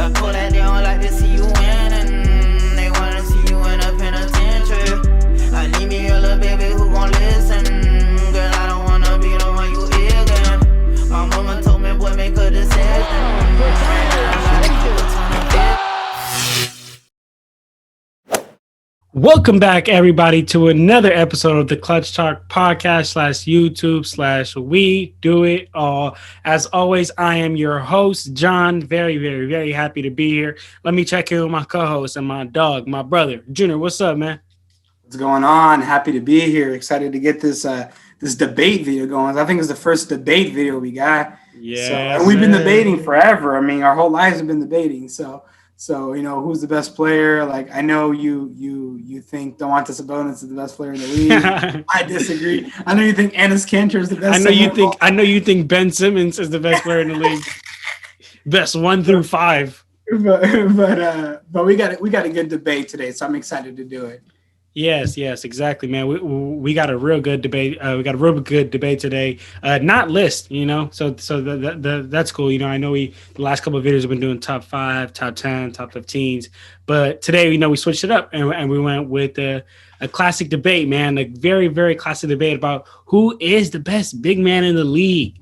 I call that they don't like to see you winning. They wanna see you in a penitentiary. I need me a little baby who gon' listen. Girl, I don't wanna be the one you ignorant. My mama told me, boy, make a decision. Welcome back, everybody, to another episode of the Clutch Talk podcast /YouTube/ We Do It All. As always, I am your host, John. Very, very, very happy to be here. Let me check in with my co-host and my dog, my brother, Junior. What's up, man? What's going on? Happy to be here. Excited to get this this debate video going. I think it's the first debate video we got. Yeah, and we've been debating forever. I mean, our whole lives have been debating. So you know, who's the best player? Like, I know you think Domantas Sabonis is the best player in the league. I disagree. I know you think Enes Kanter is the best. I know you think Ben Simmons is the best player in the league. Best 1 through 5. But we got a good debate today, so I'm excited to do it. Yes, exactly, man. We got a real good debate. We got a real good debate today. Not list, you know. So that's cool. You know, I know the last couple of videos have been doing top 5, top 10, top 15s, but today, you know, we switched it up and we went with a classic debate, man. A very, very classic debate about who is the best big man in the league.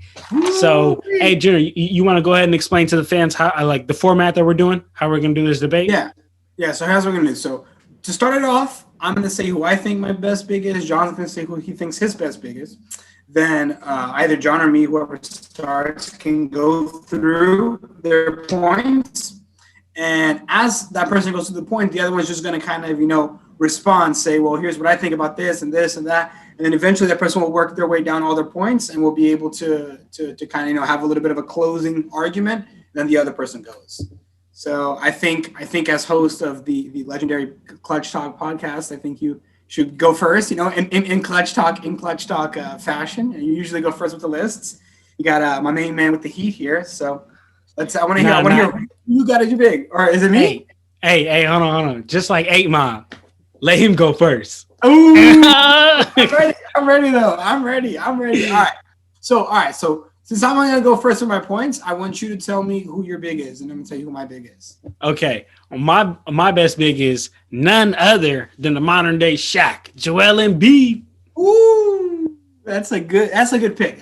So, hey, Junior, you want to go ahead and explain to the fans how I like the format that we're doing, how we're gonna do this debate? Yeah. So here's what we're gonna do. So to start it off, I'm going to say who I think my best big is. John's going to say who he thinks his best big is. Then either John or me, whoever starts, can go through their points. And as that person goes through the point, the other one's just going to kind of, you know, respond, say, well, here's what I think about this and this and that. And then eventually that person will work their way down all their points and we'll be able to kind of, you know, have a little bit of a closing argument. Then the other person goes. So I think as host of the legendary Clutch Talk podcast, I think you should go first, you know, in Clutch Talk fashion. And you usually go first with the lists. You got my main man with the heat here. So I want to hear who you got as your big, or is it me? Hey, hold on. Just like 8 Mile, let him go first. Ooh, I'm ready though. I'm ready. All right. So since I'm going to go first with my points, I want you to tell me who your big is, and I'm going to tell you who my big is. Okay. My best big is none other than the modern day Shaq, Joel Embiid. Ooh, that's a good pick.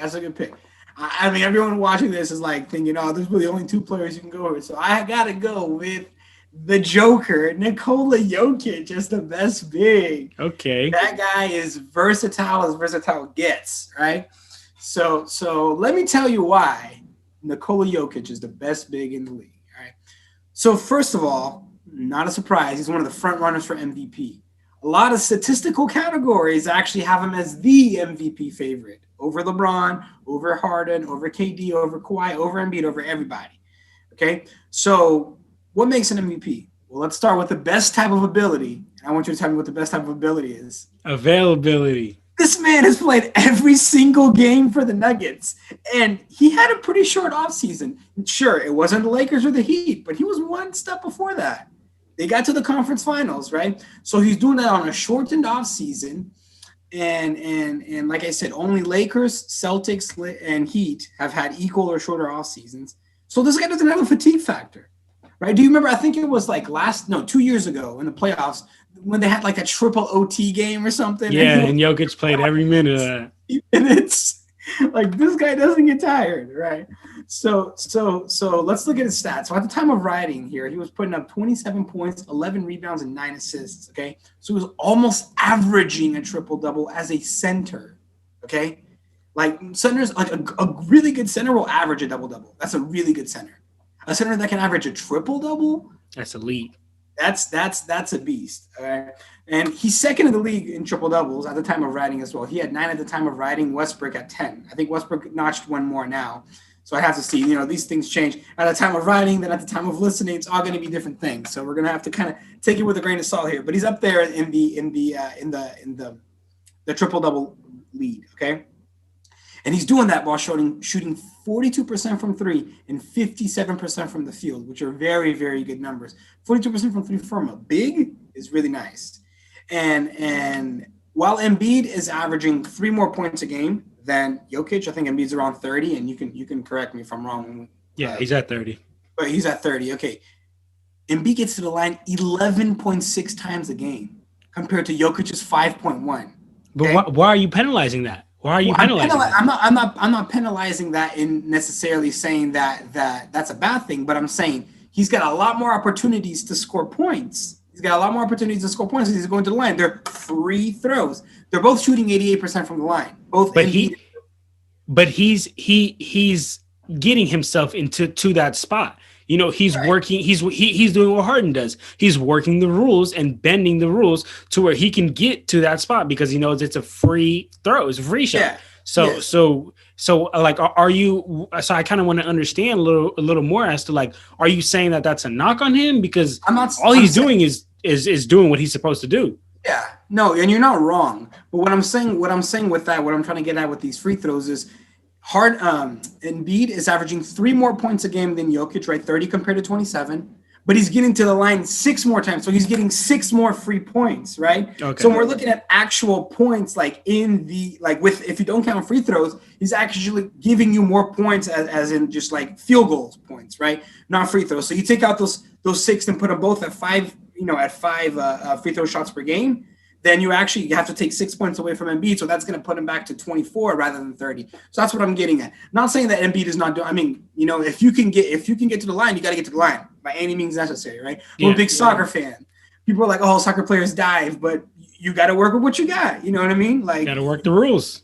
I mean, everyone watching this is like thinking, oh, there's really only 2 players you can go with. So I got to go with the Joker, Nikola Jokic, just the best big. Okay. That guy is versatile as versatile gets, right? So let me tell you why Nikola Jokic is the best big in the league. All right. So first of all, not a surprise, he's one of the front runners for MVP. A lot of statistical categories actually have him as the MVP favorite over LeBron, over Harden, over KD, over Kawhi, over Embiid, over everybody. Okay. So what makes an MVP? Well, let's start with the best type of ability. And I want you to tell me what the best type of ability is. Availability. This man has played every single game for the Nuggets, and he had a pretty short offseason. Sure, it wasn't the Lakers or the Heat, but he was one step before that. They got to the conference finals, right? So he's doing that on a shortened offseason, and like I said, only Lakers, Celtics, and Heat have had equal or shorter off seasons. So this guy doesn't have a fatigue factor, right? Do you remember? I think it was like 2 years ago in the playoffs, when they had like a triple OT game or something. Yeah, and Jokic played every minute of that. And it's like, this guy doesn't get tired, right? So let's look at his stats. So at the time of writing here, he was putting up 27 points, 11 rebounds, and 9 assists, okay? So he was almost averaging a triple-double as a center, okay? Like, centers, like a really good center will average a double-double. That's a really good center. A center that can average a triple-double, that's elite. That's a beast. All right. And he's second in the league in triple doubles at the time of writing as well. He had 9 at the time of writing. Westbrook at 10. I think Westbrook notched one more now. So I have to see. You know, these things change at the time of writing. Then at the time of listening, it's all going to be different things. So we're going to have to kind of take it with a grain of salt here. But he's up there in the triple double lead. Okay. And he's doing that while shooting 42% from 3 and 57% from the field, which are very, very good numbers. 42% from 3 from a big is really nice. And while Embiid is averaging 3 more points a game than Jokic, I think Embiid's around 30, and you can correct me if I'm wrong. Yeah, he's at 30. But he's at 30. Okay. Embiid gets to the line 11.6 times a game compared to Jokic's 5.1. But Okay? why are you penalizing that? Why are you penalizing that? I'm not penalizing that in necessarily saying that that's a bad thing, but I'm saying he's got a lot more opportunities to score points. He's got a lot more opportunities to score points as he's going to the line. They're free throws. They're both shooting 88% from the line. Both. But he's getting himself to that spot. You know, he's working. He's doing what Harden does. He's working the rules and bending the rules to where he can get to that spot because he knows it's a free throw. It's a free shot. Yeah. So like, are you? So I kind of want to understand a little more as to like, are you saying that that's a knock on him because all he's doing is doing what he's supposed to do? Yeah, no, and you're not wrong. But what I'm saying with that, what I'm trying to get at with these free throws is Embiid is averaging 3 more points a game than Jokic, right? 30 compared to 27. But he's getting to the line 6 more times. So he's getting 6 more free points, right? Okay. So when we're looking at actual points, like if you don't count free throws, he's actually giving you more points as in just like field goals points, right? Not free throws. So you take out those 6 and put them both at 5, at 5 free throw shots per game. Then you have to take 6 points away from Embiid. So that's going to put him back to 24 rather than 30. So that's what I'm getting at. Not saying that Embiid is not doing, I mean, if you can get to the line, you got to get to the line by any means necessary, right? I'm a big soccer fan. People are like, oh, soccer players dive, but you got to work with what you got. You know what I mean? Like, got to work the rules.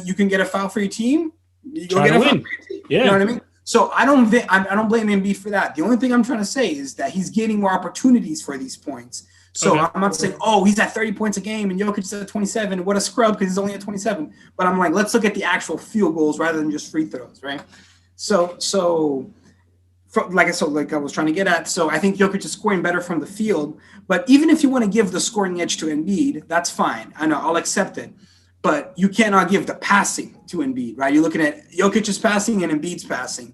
You can get a foul for your team. You go Try get to a foul win. for your team. Yeah. You know what I mean? So I don't blame Embiid for that. The only thing I'm trying to say is that he's getting more opportunities for these points. So I'm not saying, oh, he's at 30 points a game and Jokic is at 27. What a scrub because he's only at 27. But I'm like, let's look at the actual field goals rather than just free throws, right? Like I was trying to get at, so I think Jokic is scoring better from the field. But even if you want to give the scoring edge to Embiid, that's fine. I know, I'll accept it. But you cannot give the passing to Embiid, right? You're looking at Jokic's passing and Embiid's passing.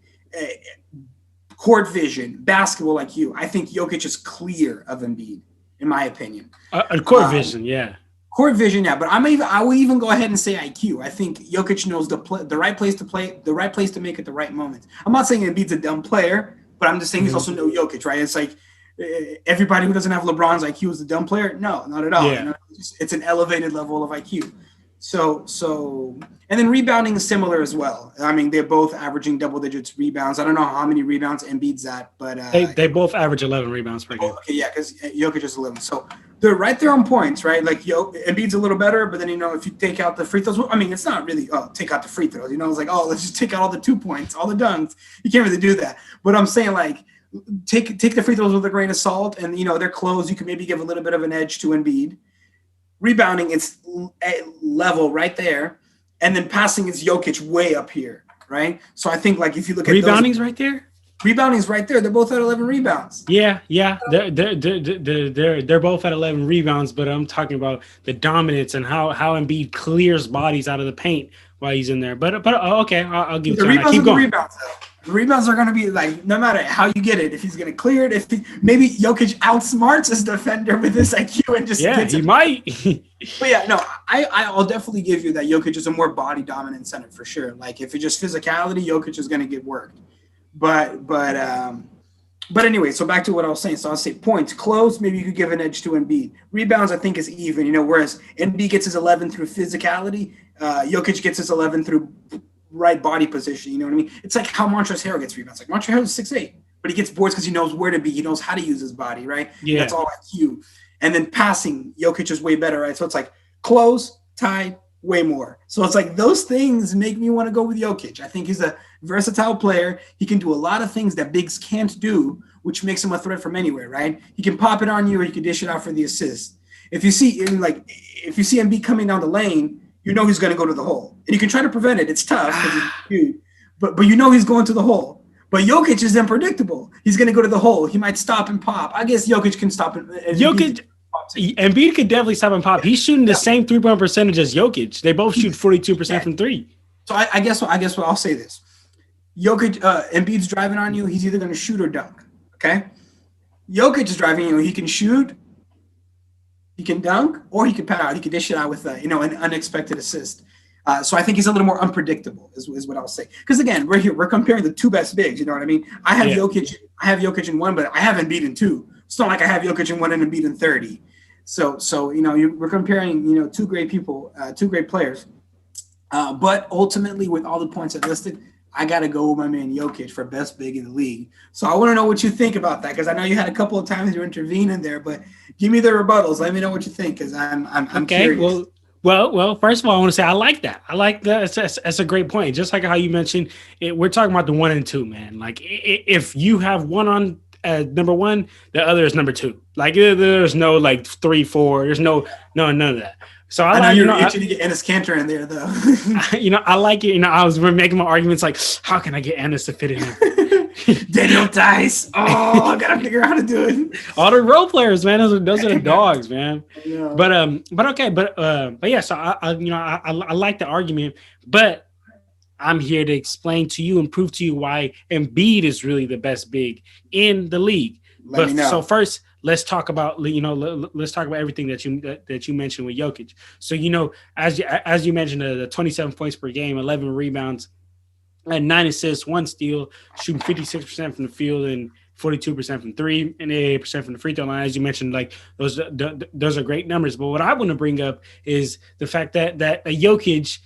Court vision, basketball IQ. I think Jokic is clear of Embiid, in my opinion. Court vision, yeah. Court vision, yeah. But I will even go ahead and say IQ. I think Jokic knows the right place to play, the right place to make at the right moment. I'm not saying Embiid's a dumb player, but I'm just saying he's also no Jokic, right? It's like everybody who doesn't have LeBron's IQ is a dumb player. No, not at all. Yeah. It's an elevated level of IQ. So, and then rebounding is similar as well. I mean, they're both averaging double digits rebounds. I don't know how many rebounds Embiid's at, but they both average 11 rebounds per game. Okay, yeah, because Jokic is 11. So they're right there on points, right? Like Embiid's a little better, but then if you take out the free throws, I mean, it's not really take out the free throws. It's like let's just take out all the 2 points, all the dunks. You can't really do that. But I'm saying like take the free throws with a grain of salt, and they're close. You can maybe give a little bit of an edge to Embiid. Rebounding, it's level right there, and then passing is Jokic way up here, right? So I think like if you look at rebounding's right there. Rebounding's right there. They're both at 11 rebounds. Yeah. They're both at 11 rebounds, but I'm talking about the dominance and how Embiid clears bodies out of the paint while he's in there. But okay, I'll give it to him. Keep going. Rebounds, though. The rebounds are going to be like, no matter how you get it, if he's going to clear it, maybe Jokic outsmarts his defender with his IQ and just gets he it. might. But yeah, no, I'll definitely give you that Jokic is a more body dominant center for sure. Like if it's just physicality, Jokic is going to get worked. But anyway, so back to what I was saying. So I'll say points close. Maybe you could give an edge to Embiid. Rebounds, I think, is even. Whereas Embiid gets his 11 through physicality, Jokic gets his 11 through right body position. You know what I mean? It's like how Montrezl Harrell gets rebounds. Like Montrezl Harrell is 6'8", but he gets boards because he knows where to be. He knows how to use his body, right? Yeah. That's all IQ. And then passing, Jokic is way better, right? So it's like close, tied, way more. So it's like those things make me want to go with Jokic. I think he's a versatile player. He can do a lot of things that bigs can't do, which makes him a threat from anywhere, right? He can pop it on you or he can dish it out for the assist. If you see Embiid coming down the lane, he's going to go to the hole. And you can try to prevent it. It's tough because he's huge. But he's going to the hole. But Jokic is unpredictable. He's going to go to the hole. He might stop and pop. I guess Jokic can stop it. Embiid could definitely stop and pop. He's shooting the same 3-point percentage as Jokic. They both shoot 42% from three. So I guess what I'll say this. Jokic, Embiid's driving on you. He's either going to shoot or dunk. Okay? Jokic is driving you. He can shoot, he can dunk, or he can power out. He can dish it out with an unexpected assist. So I think he's a little more unpredictable, is what I'll say. Because again, we're comparing the two best bigs. You know what I mean? I have Jokic in one, but I have Embiid in two. It's not like I have Jokic in one and Embiid in 30. So we're comparing two great people, two great players. But ultimately, with all the points I listed, I got to go with my man Jokic for best big in the league. So I want to know what you think about that, because I know you had a couple of times you intervene in there, but give me the rebuttals. Let me know what you think, because I'm okay, curious. Well, first of all, I want to say I like that. I like that. That's a great point. Just like how you mentioned, we're talking about the 1 and 2, man. Like if you have one on number 1, the other is number 2. Like there's no like 3, 4. There's no none of that. So I know you're itching to get Enes Kanter in there, though. I like it. I was making my arguments like, how can I get Enes to fit in there? Daniel Tice. Oh, I gotta figure out how to do it. All the role players, man. Those are the dogs, man. Yeah. But okay, but yeah. So I like the argument, but I'm here to explain to you and prove to you why Embiid is really the best big in the league. Let me know. So first, let's talk about let's talk about everything that you mentioned with Jokic. So as you mentioned, the 27 points per game, 11 rebounds, and 9 assists, 1 steal, shooting 56% from the field and 42% from 3 and 88% from the free throw line. As you mentioned, like those are great numbers. But what I want to bring up is the fact that Jokic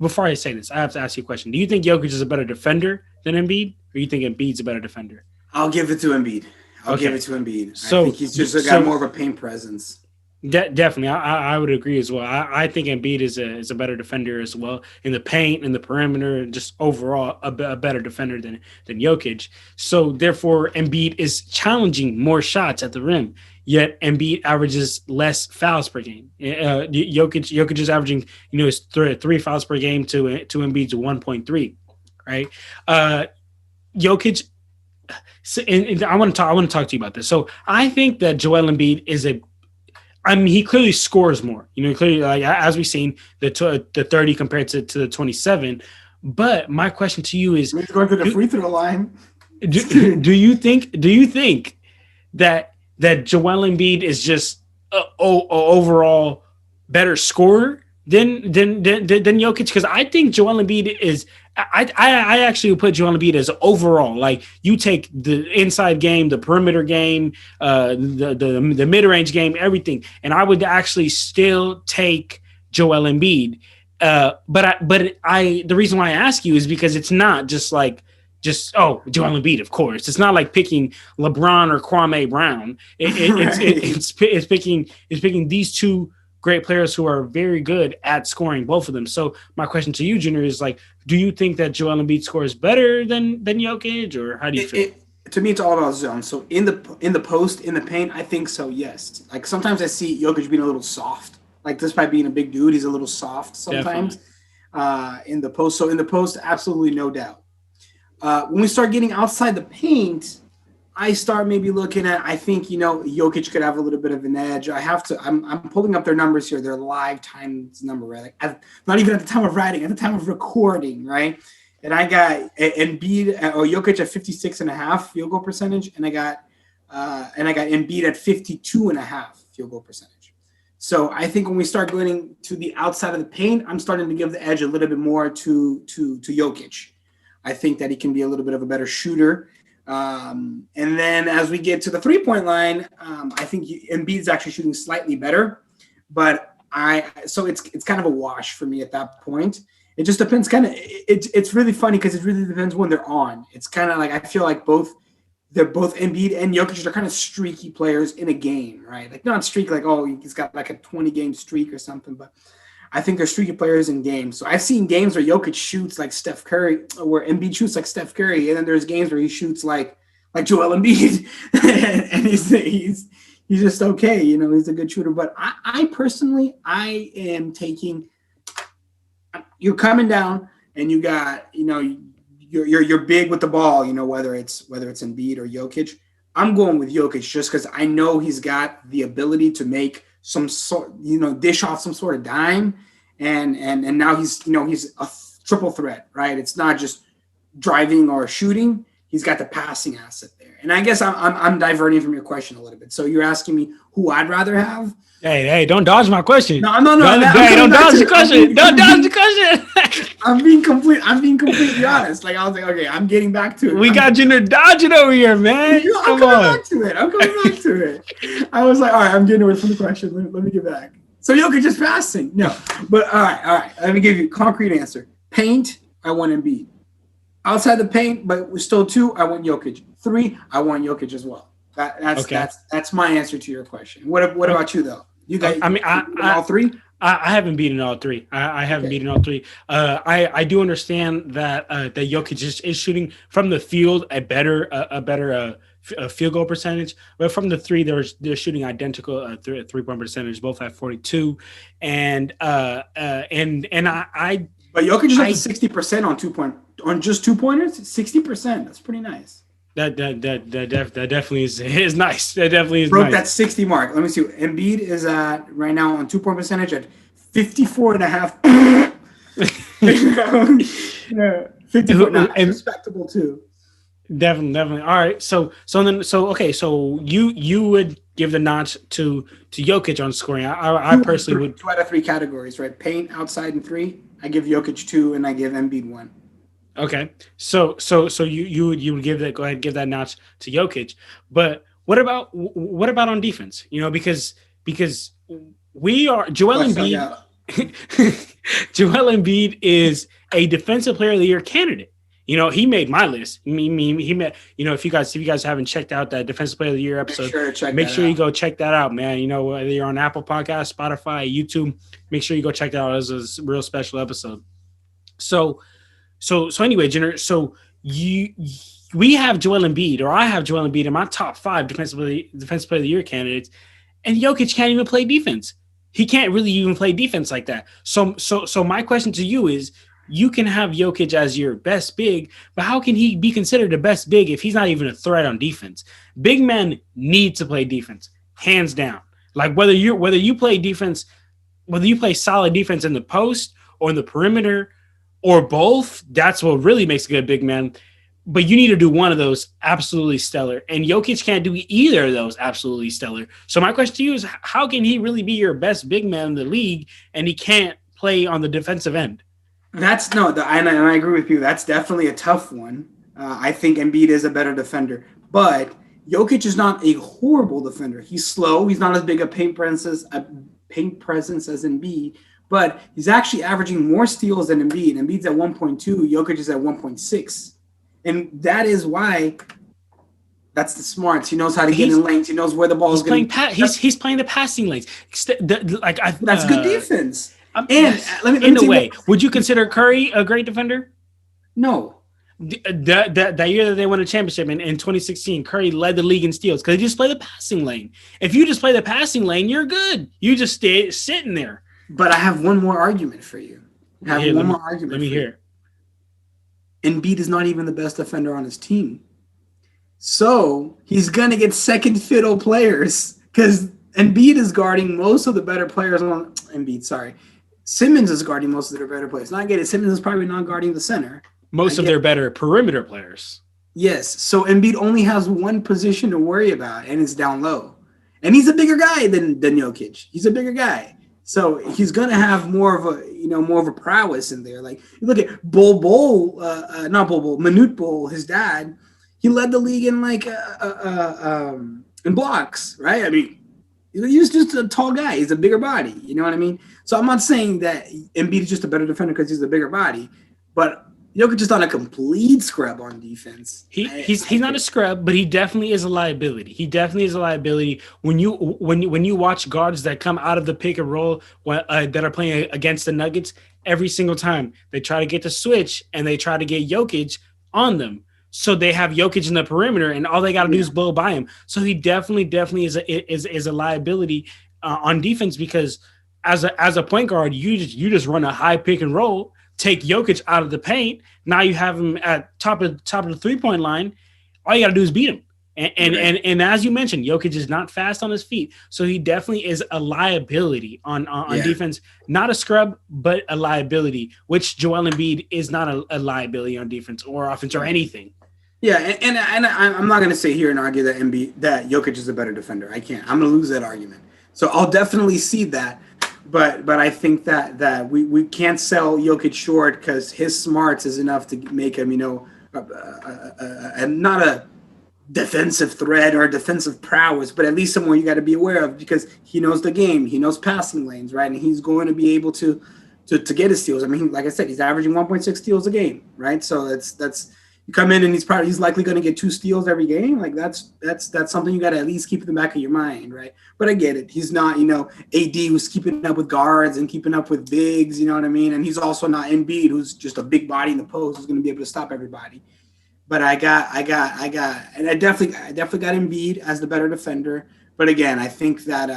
before I say this, I have to ask you a question. Do you think Jokic is a better defender than Embiid, or you think Embiid's a better defender? I'll give it to Embiid. I think he's just got more of a paint presence. Definitely, I would agree as well. I think Embiid is a better defender as well in the paint and the perimeter, and just overall a better defender than Jokic. So therefore, Embiid is challenging more shots at the rim. Yet Embiid averages less fouls per game. Jokic is averaging his 3 fouls per game to Embiid's 1.3, right? Jokic. And I want to talk to you about this. So I think that Joel Embiid he clearly scores more. Clearly, like as we've seen, the 30 compared to the 27. But my question to you is, we're going to the free throw line. Do you think that Joel Embiid is just overall better scorer than Jokic? Because I think Joel Embiid is. I actually would put Joel Embiid as overall. Like, you take the inside game, the perimeter game, the mid range game, everything, and I would actually still take Joel Embiid. But the reason why I ask you is because it's not just Joel Embiid, of course. It's not like picking LeBron or Kwame Brown. It's picking these two great players who are very good at scoring, both of them. So my question to you, Junior, is like, do you think that Joel Embiid scores better than Jokic, or how do you feel? To me, it's all about zone. So in the post, in the paint, I think so, yes. Like sometimes I see Jokic being a little soft. Like, despite being a big dude, he's a little soft sometimes in the post. So in the post, absolutely no doubt. When we start getting outside the paint, I start maybe looking at, I think, Jokic could have a little bit of an edge. I'm pulling up their numbers here, their live times number, right? Like, not even at the time of writing, at the time of recording, right? And I got Embiid or Jokic at 56.5 field goal percentage, and I got Embiid at 52.5 field goal percentage. So I think when we start going to the outside of the paint, I'm starting to give the edge a little bit more to Jokic. I think that he can be a little bit of a better shooter. And then as we get to the 3-point line, I think Embiid's actually shooting slightly better, but so it's kind of a wash for me at that point. It just depends. It's really funny because it really depends when they're on. It's kind of like, I feel like they're both Embiid and Jokic are kind of streaky players in a game, right? Like, not streak like, oh, he's got like a 20-game streak or something, but I think they're streaky players in games. So I've seen games where Jokic shoots like Steph Curry, where Embiid shoots like Steph Curry, and then there's games where he shoots like Joel Embiid, and he's just okay. He's a good shooter. But I personally, I am taking. You're coming down, and you got you're big with the ball. Whether it's Embiid or Jokic, I'm going with Jokic just because I know he's got the ability to make some sort, dish off some sort of dime, and now he's a triple threat, right? It's not just driving or shooting. he's got the passing asset there. And I guess I'm diverting from your question a little bit. So you're asking me who I'd rather have? Hey, don't dodge my question. No. Don't dodge the question. Don't dodge the question. I'm being completely honest. Like I was like, okay, I'm getting back to it. We got you to dodge it over here, man. I'm coming back to it. I was like, all right, I'm getting away from the question. Let me get back. So Jokic just passing. No. But all right. Let me give you a concrete answer. Paint, I want Embiid. Outside the paint, but we're still 2, I want Jokic. 3, I want Jokic as well. That's my answer to your question. What about you though? You got all 3? I haven't beaten all 3. I haven't beaten all 3. I do understand that that Jokic is shooting from the field a better field goal percentage, but from the 3 they're shooting identical 3-point percentage, both at 42, and I. But Jokic is up to 60% on just 2-pointers. 60%. That's pretty nice. That definitely is nice. That definitely is broke nice. That 60 mark. Let me see. Embiid is at right now on 2-point percentage at 54.5. Yeah, 54. Respectable too. Definitely. All right. So you would give the notch to Jokic on scoring. I personally would. 2 out of 3 categories, right? Paint, outside, and 3. I give Jokic 2, and I give Embiid 1. Okay, so you would give that, go ahead and give that notch to Jokic, but what about on defense? You know, because we are Joel Embiid. Joel Embiid is a defensive player of the year candidate. You know, he made my list. He made. You know, if you guys haven't checked out that defensive player of the year episode, make sure you go check that out, man. You know, whether you're on Apple Podcasts, Spotify, YouTube, make sure you go check that out. It was a real special episode. So anyway, Jenner, we have Joel Embiid, or I have Joel Embiid in my top 5 defensive player of the year candidates, and Jokic can't even play defense. He can't really even play defense like that. So my question to you is, you can have Jokic as your best big, but how can he be considered the best big if he's not even a threat on defense? Big men need to play defense, hands down. Like whether you play defense, whether you play solid defense in the post or in the perimeter, or both, that's what really makes a good big man. But you need to do one of those absolutely stellar. And Jokic can't do either of those absolutely stellar. So my question to you is, how can he really be your best big man in the league and he can't play on the defensive end? And I agree with you. That's definitely a tough one. I think Embiid is a better defender. But Jokic is not a horrible defender. He's slow. He's not as big a paint presence as Embiid. But he's actually averaging more steals than Embiid. Embiid's at 1.2. Jokic is at 1.6. And that is why that's the smarts. He knows how to get in lanes. He knows where the ball is going. He's playing the passing lanes. That's good defense. Would you consider Curry a great defender? No. That year that they won a championship in 2016, Curry led the league in steals because he just played the passing lane. If you just play the passing lane, you're good. You just stay sitting there. But I have one more argument for you. Let me hear. Embiid is not even the best defender on his team. So he's going to get second fiddle players because Embiid is guarding most of the better players on Embiid. Sorry. Simmons is guarding most of their better players. Not getting Simmons is probably not guarding the center. Most of their better perimeter players. Yes. So Embiid only has one position to worry about, and it's down low. And he's a bigger guy than Jokic. He's a bigger guy. So he's gonna have more of a prowess in there. Like you look at Manute Bol, his dad, he led the league in in blocks, right? I mean, he's just a tall guy. He's a bigger body. You know what I mean? So I'm not saying that Embiid is just a better defender because he's a bigger body, but Jokic is not a complete scrub on defense. He's not a scrub, but he definitely is a liability. He definitely is a liability when you watch guards that come out of the pick and roll that are playing against the Nuggets. Every single time they try to get the switch and they try to get Jokic on them. So they have Jokic in the perimeter, and all they got to do is blow by him. So he definitely is a liability on defense because as a point guard, you just run a high pick and roll. Take Jokic out of the paint. Now you have him at top of the 3-point line. All you got to do is beat him. And as you mentioned, Jokic is not fast on his feet, so he definitely is a liability on defense. Not a scrub, but a liability. Which Joel Embiid is not a liability on defense or offense or anything. Yeah, and I'm not going to sit here and argue that Jokic is a better defender. I can't. I'm going to lose that argument. So I'll definitely see that, but I think that we can't sell Jokic short because his smarts is enough to make him, not a defensive threat or defensive prowess, but at least someone you got to be aware of because he knows the game, he knows passing lanes, right, and he's going to be able to get his steals. I mean, like I said, he's averaging 1.6 steals a game, right? So that's you come in and he's likely going to get 2 steals every game. Like that's something you got to at least keep in the back of your mind, right? But I get it. He's not, AD who's keeping up with guards and keeping up with bigs, you know what I mean? And he's also not Embiid, who's just a big body in the post who's going to be able to stop everybody. But I definitely got Embiid as the better defender. But again, I think that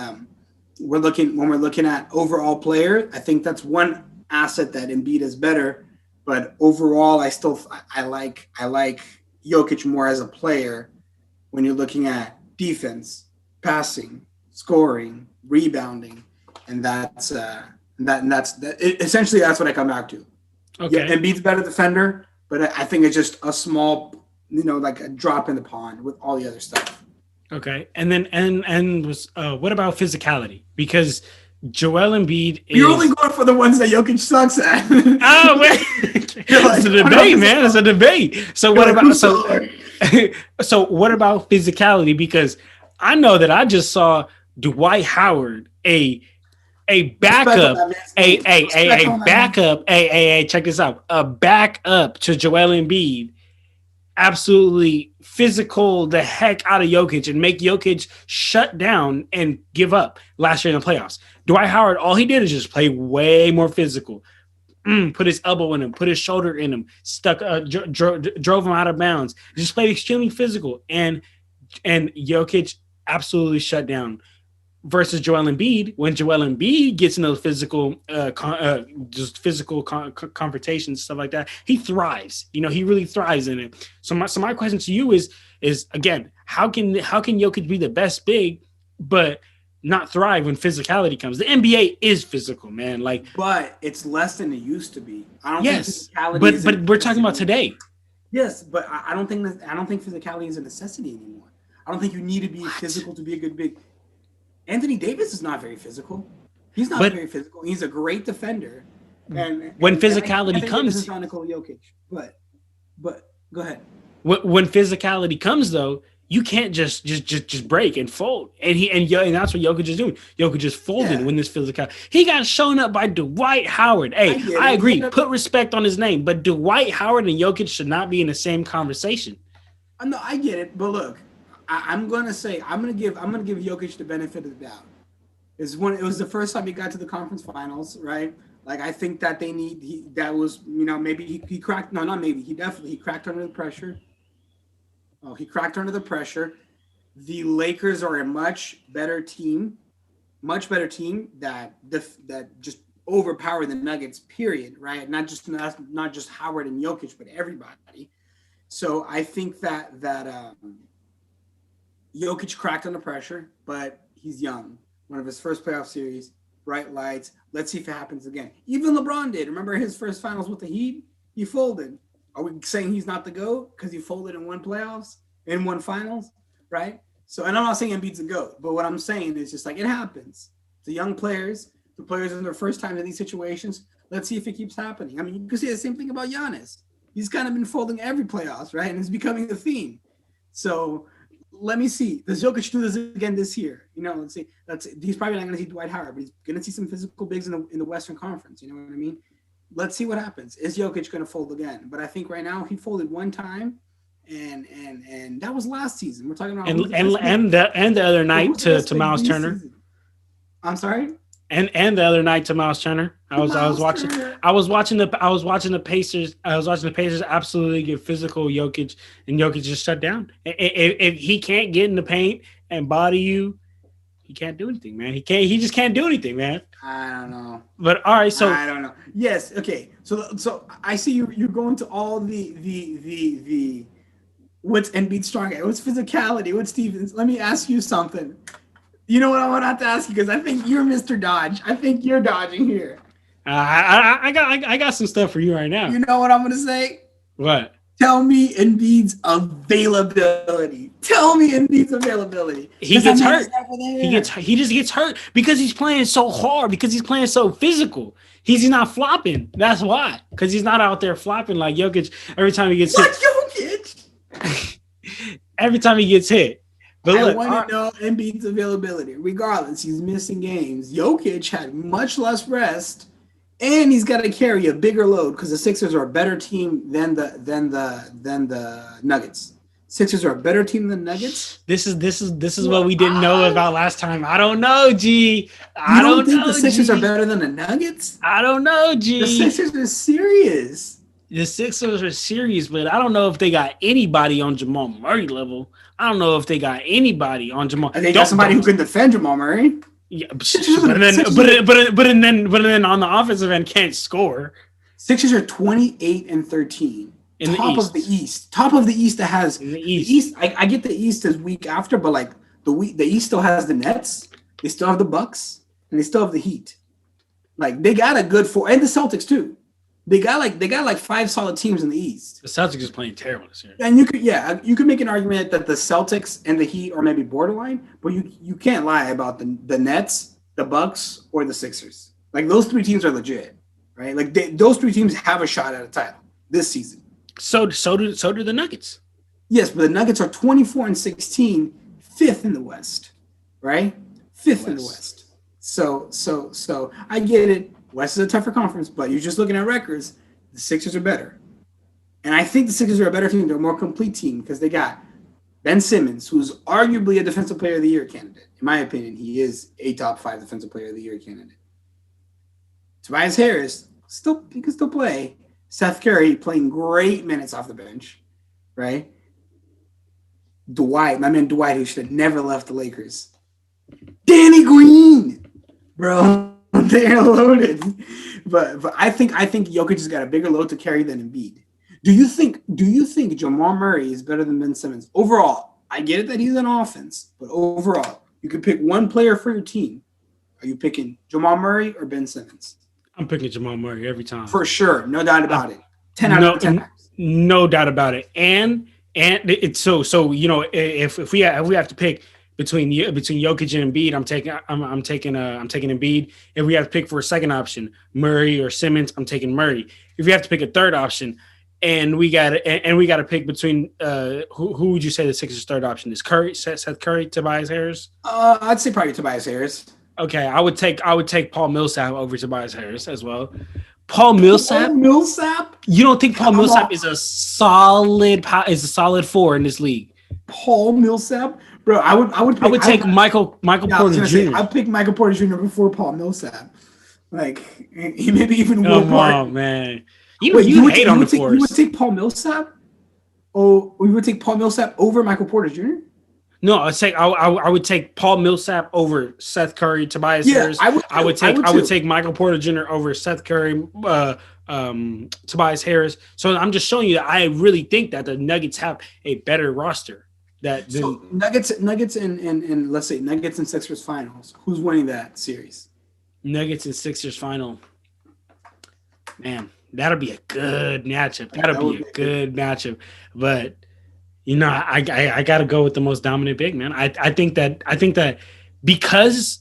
when we're looking at overall player, I think that's one asset that Embiid is better. But overall, I like Jokic more as a player when you're looking at defense, passing, scoring, rebounding, and that's essentially that's what I come back to. Okay. Yeah, Embiid's a better defender, but I think it's just a small, like a drop in the pond with all the other stuff. Okay, and then what about physicality? Because Joel Embiid is... You're only going for the ones that Jokic sucks at. Oh, wait. It's a debate, man. It's a debate. So what about so what about physicality? Because I know that I just saw Dwight Howard, a backup, check this out, a backup to Joel Embiid, absolutely physical the heck out of Jokic and make Jokic shut down and give up last year in the playoffs. Dwight Howard, all he did is just play way more physical. Put his elbow in him, put his shoulder in him, drove him out of bounds. Just played extremely physical, and Jokic absolutely shut down. Versus Joel Embiid, when Joel Embiid gets into physical, confrontations, stuff like that, he thrives. He really thrives in it. So my question to you is again, how can Jokic be the best big, but not thrive when physicality comes? The NBA is physical, man. But it's less than it used to be. I don't think physicality but we're talking about today. Yes, but I don't think physicality is a necessity anymore. I don't think you need to be physical to be a good big. Anthony Davis is not very physical. He's not very physical. He's a great defender. And when physicality comes, is not Nikola Jokic. But go ahead. When physicality comes, though, you can't just break and fold. And that's what Jokic is doing. Jokic just folding when this physicality. He got shown up by Dwight Howard. Hey, I agree. Put respect on his name. But Dwight Howard and Jokic should not be in the same conversation. No, I get it. But look. I'm gonna give Jokic the benefit of the doubt. It was the first time he got to the conference finals, right? Like I think that he cracked. No, not maybe. He cracked under the pressure. Oh, he cracked under the pressure. The Lakers are a much better team that just overpower the Nuggets. Period. Right? Not just Howard and Jokic, but everybody. So I think that Jokic cracked under pressure, but he's young. One of his first playoff series, bright lights. Let's see if it happens again. Even LeBron did. Remember his first finals with the Heat? He folded. Are we saying he's not the GOAT because he folded in one playoffs, in one finals, right? So, and I'm not saying Embiid's the GOAT, but what I'm saying is just like it happens. The young players, the players in their first time in these situations, let's see if it keeps happening. I mean, you can see the same thing about Giannis. He's kind of been folding every playoffs, right? And it's becoming the theme. So, let me see. Does Jokic do this again this year? Let's see. He's probably not going to see Dwight Howard, but he's going to see some physical bigs in the Western Conference. You know what I mean? Let's see what happens. Is Jokic going to fold again? But I think right now he folded one time, and that was last season. We're talking about and the other night to Miles Turner. Season. I'm sorry. And the other night to Miles Turner. I was watching the Pacers. I was watching the Pacers absolutely get physical Jokic, and Jokic just shut down. If he can't get in the paint and body you, he can't do anything, man. He just can't do anything, man. I don't know. But all right, so I don't know. Yes, okay. So I see you're going to all the what's Embiid strong at? What's physicality? What's Stevens? Let me ask you something. You know what I want to have to ask you because I think you're Mr. Dodge. I think you're dodging here. I got some stuff for you right now. You know what I'm going to say? What? Tell me Embiid's availability. Tell me Embiid's availability. He gets hurt. He just gets hurt because he's playing so hard, because he's playing so physical. He's not flopping. That's why. Because he's not out there flopping like Jokic every time he gets hit. Jokic? Every time he gets hit. But I want to know Embiid's availability. Regardless, he's missing games. Jokic had much less rest, and he's got to carry a bigger load because the Sixers are a better team than the Nuggets. Sixers are a better team than Nuggets. This is what we didn't know about last time. I don't know, G. I don't think the Sixers are better than the Nuggets. I don't know, G. The Sixers are serious. The Sixers are serious, but I don't know if they got anybody on Jamal Murray level. I don't know if they got anybody on Jamal. They got somebody who can defend Jamal Murray. Yeah, but then on the offensive end can't score. Sixers are 28-13. In the top East. of the East. Top of the East that has in the East. The East. I get the East is week after, but like the East still has the Nets, they still have the Bucks, and they still have the Heat. Like they got a good four, and the Celtics too. They got like 5 solid teams in the East. The Celtics is playing terrible this year. And you could make an argument that the Celtics and the Heat are maybe borderline, but you can't lie about the Nets, the Bucks, or the Sixers. Like those 3 teams are legit, right? Like those 3 teams have a shot at a title this season. So do the Nuggets. Yes, but the Nuggets are 24-16, 5th in the West, right? 5th in the West. So I get it. West is a tougher conference, but you're just looking at records. The Sixers are better. And I think the Sixers are a better team. They're a more complete team because they got Ben Simmons, who's arguably a Defensive Player of the Year candidate. In my opinion, he is a top 5 Defensive Player of the Year candidate. Tobias Harris, he can still play. Seth Curry playing great minutes off the bench, right? My man Dwight, who should have never left the Lakers. Danny Green, bro. They're loaded, but I think Jokic has got a bigger load to carry than Embiid. Do you think Jamal Murray is better than Ben Simmons overall? I get it that he's on offense, but overall, you could pick one player for your team. Are you picking Jamal Murray or Ben Simmons? I'm picking Jamal Murray every time for sure, no doubt about it. 10 out of 10. No doubt about it. And it's so you know if we have to pick between Jokic and Embiid, I'm taking Embiid. If we have to pick for a second option, Murray or Simmons, I'm taking Murray. If we have to pick a third option, and we got to pick between who would you say the Sixers' third option is? Seth Curry, Tobias Harris? I'd say probably Tobias Harris. Okay, I would take Paul Millsap over Tobias Harris as well. Paul Millsap? You don't think Paul Millsap is a solid 4 in this league? Paul Millsap? Bro, I would take Michael Porter Jr. I'd pick Michael Porter Jr. before Paul Millsap. Like he maybe even Will Come Park. on, man. You hate on the Force. You would take Paul Millsap? Oh, we would take Paul Millsap over Michael Porter Jr.? No, I would take Paul Millsap over Seth Curry, Tobias Harris. I would take Michael Porter Jr. over Seth Curry, Tobias Harris. So I'm just showing you that I really think that the Nuggets have a better roster. Nuggets and let's say Nuggets and Sixers finals. Who's winning that series? Nuggets and Sixers final. Man, that'll be a good matchup. That'll be a good matchup. But you know, I got to go with the most dominant big man. I think that because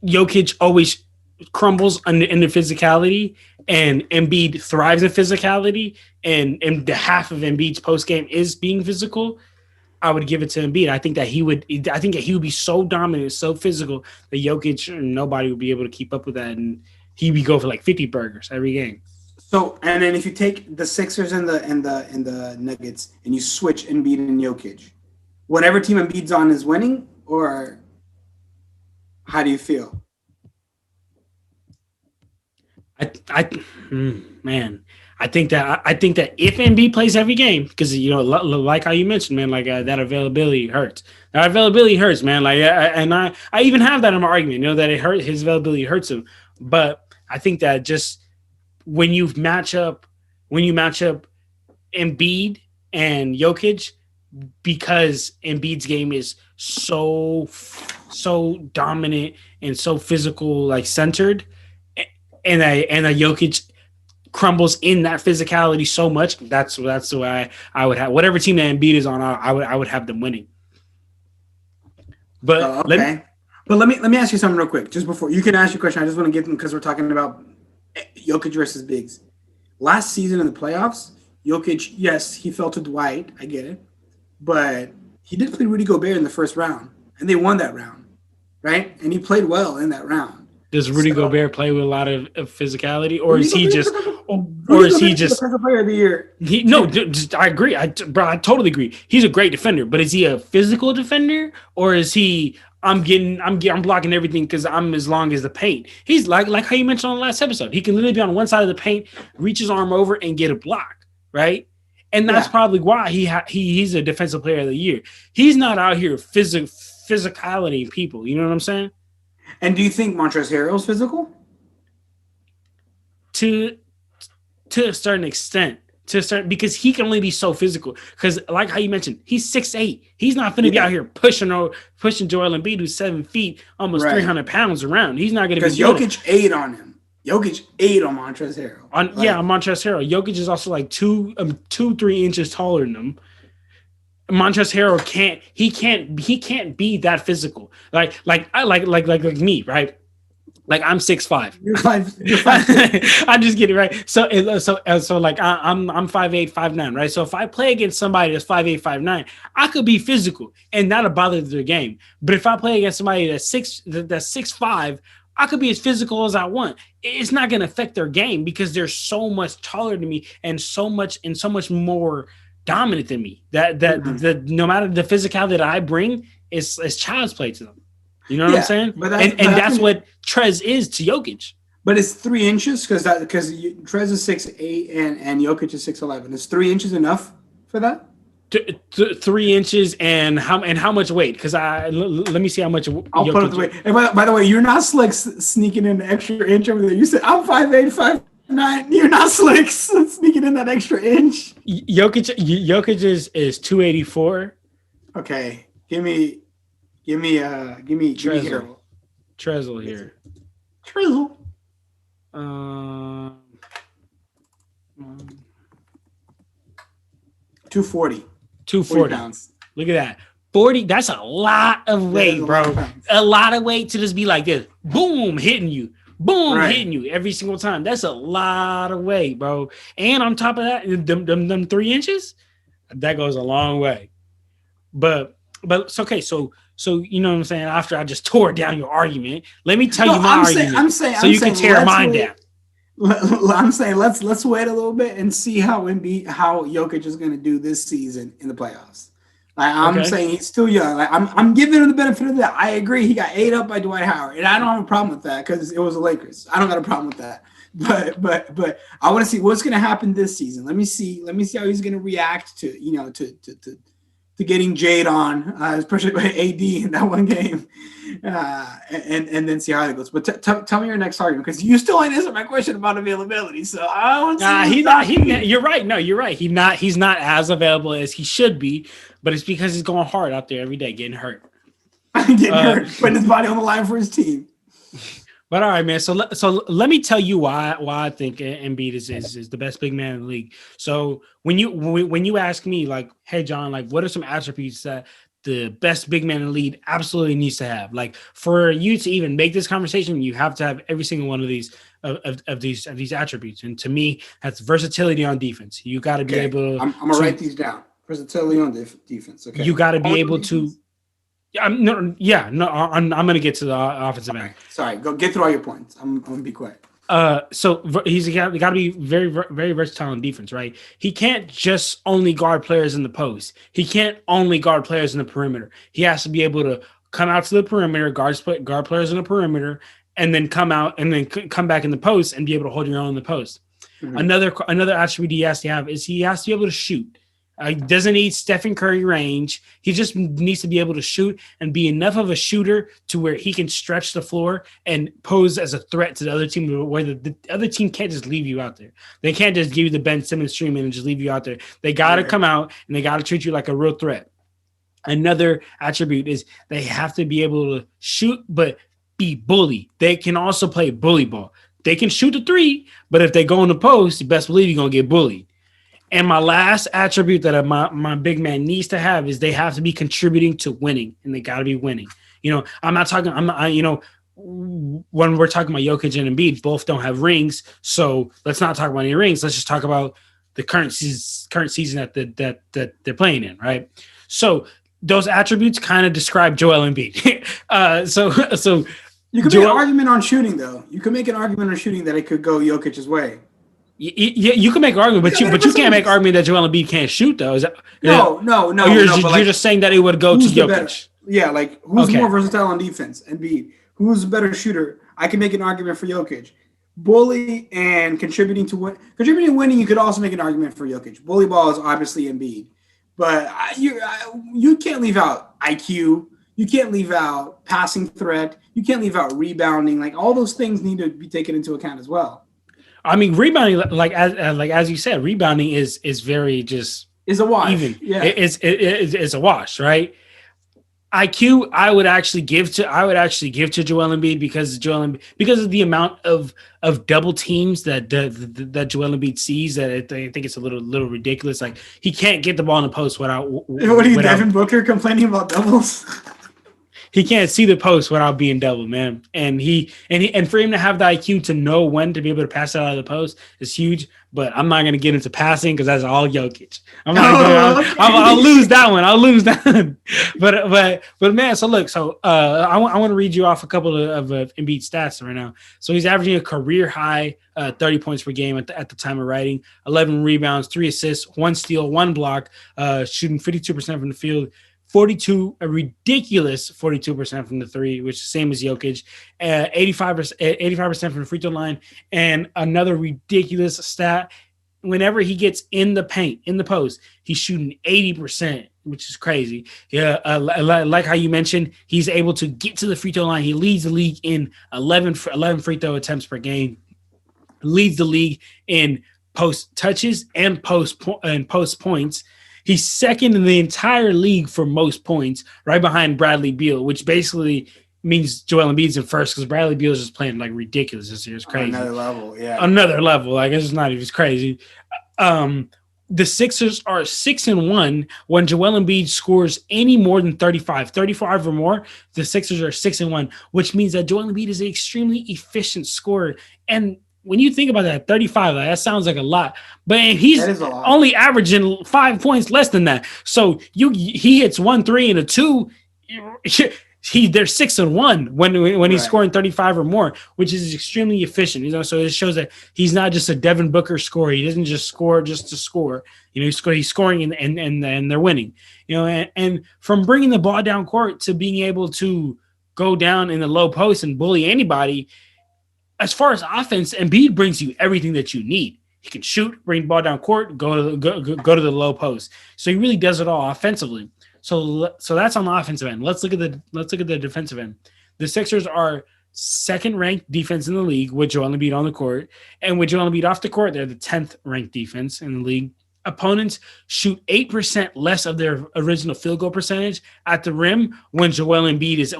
Jokic always crumbles in the physicality, and Embiid thrives in physicality, and the half of Embiid's post game is being physical, I would give it to Embiid. I think that he would be so dominant, so physical that Jokic, nobody would be able to keep up with that, and he would go for like 50 burgers every game. So, and then if you take the Sixers and the Nuggets and you switch Embiid and Jokic, whatever team Embiid's on is winning, or how do you feel? I think that if Embiid plays every game, because you know, like how you mentioned, man, like that availability hurts. That availability hurts, man. Like, and I even have that in my argument, you know, that his availability hurts him. But I think that just when you match up Embiid and Jokic, because Embiid's game is so dominant and so physical, like centered, and that Jokic crumbles in that physicality so much. That's the way I would have whatever team that Embiid is on. I would have them winning. But okay. But let me ask you something real quick, just before you can ask your question. I just want to get them because we're talking about Jokic versus bigs. Last season in the playoffs, Jokic, yes, he fell to Dwight. I get it, but he did play Rudy Gobert in the first round, and they won that round, right? And he played well in that round. Does Rudy Gobert play with a lot of physicality, or is he just, the player of the year? I agree. I totally agree. He's a great defender, but is he a physical defender, or is he? I'm blocking everything because I'm as long as the paint. He's like how you mentioned on the last episode. He can literally be on one side of the paint, reach his arm over, and get a block, right? And that's probably why he's a defensive player of the year. He's not out here physicality people. You know what I'm saying? And do you think Montrezl Harrell's physical? To a certain extent. Because he can only be so physical. Because like how you mentioned, he's 6'8". He's not going to be out here pushing Joel Embiid, who's 7 feet, almost 300 pounds around. He's not going to be. Because Jokic ate on him. Jokic ate on Montrezl Harrell. On Montrezl Harrell. Jokic is also like 2-3 inches taller than him. Montrezl Harrell can't be that physical. Like me, right? Like I'm 6'5". You're 5'. I'm just kidding, right? So like I'm 5'8", 5'9", right? So if I play against somebody that's 5'8", 5'9", I could be physical and that'll bother their game. But if I play against somebody that's 6'5", I could be as physical as I want. It's not going to affect their game because they're so much taller than me and so much more dominant than me. That no matter the physicality that I bring, it's child's play to them. You know what I'm saying? And that's what Trez is to Jokic. But it's 3 inches because Trez is 6'8" and Jokic is 6'11". Is 3 inches enough for that? 3 inches and how much weight? Because let me see how much. I'll put up the weight. And by the way, you're not slick sneaking in the extra inch over there. You said I'm 5'8", 5'9". You're not slick sneaking in that extra inch. Jokic is 284. Okay, give me Trezl. Harrell. Trezl here. Trezl. 240. 240 pounds. Look at that. 40. That's a lot of weight, bro. A lot of weight to just be like this. Boom, hitting you. Boom, hitting you every single time. That's a lot of weight, bro. And on top of that, them 3 inches, that goes a long way. But it's okay. So you know what I'm saying? After I just tore down your argument, let me tell you my argument. You can tear mine down. I'm saying let's wait a little bit and see how Jokic is going to do this season in the playoffs. I'm saying he's still young. I'm giving him the benefit of that. I agree. He got ate up by Dwight Howard, and I don't have a problem with that because it was the Lakers. I don't got a problem with that. But I want to see what's going to happen this season. Let me see how he's going to react to getting Jade on, especially by AD in that one game, and then see how it goes. But tell me your next argument because you still ain't answered my question about availability. So I want to. You're right. No, you're right. He's not as available as he should be, but it's because he's going hard out there every day, getting hurt, putting his body on the line for his team. But all right, man. So let me tell you why I think Embiid is the best big man in the league. So when you ask me like, hey John, like what are some attributes that the best big man in the league absolutely needs to have? Like for you to even make this conversation, you have to have every single one of these of these attributes. And to me, that's versatility on defense. You got to be able to. I'm gonna write these down. Versatility on defense. Okay. You got to be able to. I'm going to get to the offensive end. Sorry, go get through all your points. I'm going to be quiet. So he's got to be very, very versatile in defense, right? He can't just only guard players in the post. He can't only guard players in the perimeter. He has to be able to come out to the perimeter, guard players in the perimeter, and then come out and then come back in the post and be able to hold your own in the post. Mm-hmm. Another attribute he has to have is he has to be able to shoot. He doesn't need Stephen Curry range. He just needs to be able to shoot and be enough of a shooter to where he can stretch the floor and pose as a threat to the other team, where the other team can't just leave you out there. They can't just give you the Ben Simmons treatment and just leave you out there. They got to come out and they got to treat you like a real threat. Another attribute is they have to be able to shoot but be bully. They can also play bully ball. they can shoot the three, but if they go in the post, you best believe you're gonna get bullied. And my last attribute that my big man needs to have is they have to be contributing to winning, and they got to be winning. You know, I'm not talking. You know, when we're talking about Jokic and Embiid, both don't have rings, so let's not talk about any rings. Let's just talk about the current season that they're playing in, right? So those attributes kind of describe Joel Embiid. So you could make an argument on shooting, though. You could make an argument on shooting that it could go Jokic's way. You can make an argument, but you can't make an argument that Joel Embiid can't shoot, though. Is that, no. You're just saying that it would go to Jokic. Yeah, like who's more versatile on defense? Embiid. Who's a better shooter? I can make an argument for Jokic. Bully and contributing winning, you could also make an argument for Jokic. Bully ball is obviously Embiid, but you can't leave out IQ. You can't leave out passing threat. You can't leave out rebounding. Like all those things need to be taken into account as well. I mean, rebounding, like as you said, rebounding is very just is a wash. Even yeah, it's a wash, right? IQ, I would actually give to Joel Embiid because of the amount of double teams that Joel Embiid sees. That I think it's a little ridiculous. Like he can't get the ball in the post without. What are you, Devin Booker, complaining about doubles? He can't see the post without being doubled, man. And for him to have the IQ to know when to be able to pass it out of the post is huge. But I'm not going to get into passing because that's all Jokic. I'll lose that one. I'll lose that one. But man, so look, I want to read you off a couple of Embiid stats right now. So he's averaging a career high 30 points per game at the time of writing, 11 rebounds, 3 assists, 1 steal, 1 block, shooting 52% from the field. A ridiculous 42% from the three, which is the same as Jokic, 85% from the free throw line, and another ridiculous stat. Whenever he gets in the paint, in the post, he's shooting 80%, which is crazy. Yeah, like how you mentioned, he's able to get to the free throw line. He leads the league in 11 free throw attempts per game. Leads the league in post touches and post points. He's second in the entire league for most points, right behind Bradley Beal, which basically means Joel Embiid's in first because Bradley Beal is just playing like ridiculous this year. It's crazy. Another level, yeah. Another level. Like it's not even crazy. The Sixers are 6-1 when Joel Embiid scores any more than 35 or more. The Sixers are 6-1, which means that Joel Embiid is an extremely efficient scorer. And when you think about that, 35, that sounds like a lot, but he's only averaging 5 points less than that. So he hits 1 3 and a 2. They're 6-1 when he's scoring 35 or more, which is extremely efficient. You know, so it shows that he's not just a Devin Booker scorer. He doesn't just score just to score. You know, he's scoring and they're winning. You know, and from bringing the ball down court to being able to go down in the low post and bully anybody. As far as offense, Embiid brings you everything that you need. He can shoot, bring the ball down court, go to the low post. So he really does it all offensively. So that's on the offensive end. Let's look at the defensive end. The Sixers are second-ranked defense in the league with Joel Embiid on the court, and with Joel Embiid off the court, they're the 10th-ranked defense in the league. Opponents shoot 8% less of their original field goal percentage at the rim when Joel Embiid is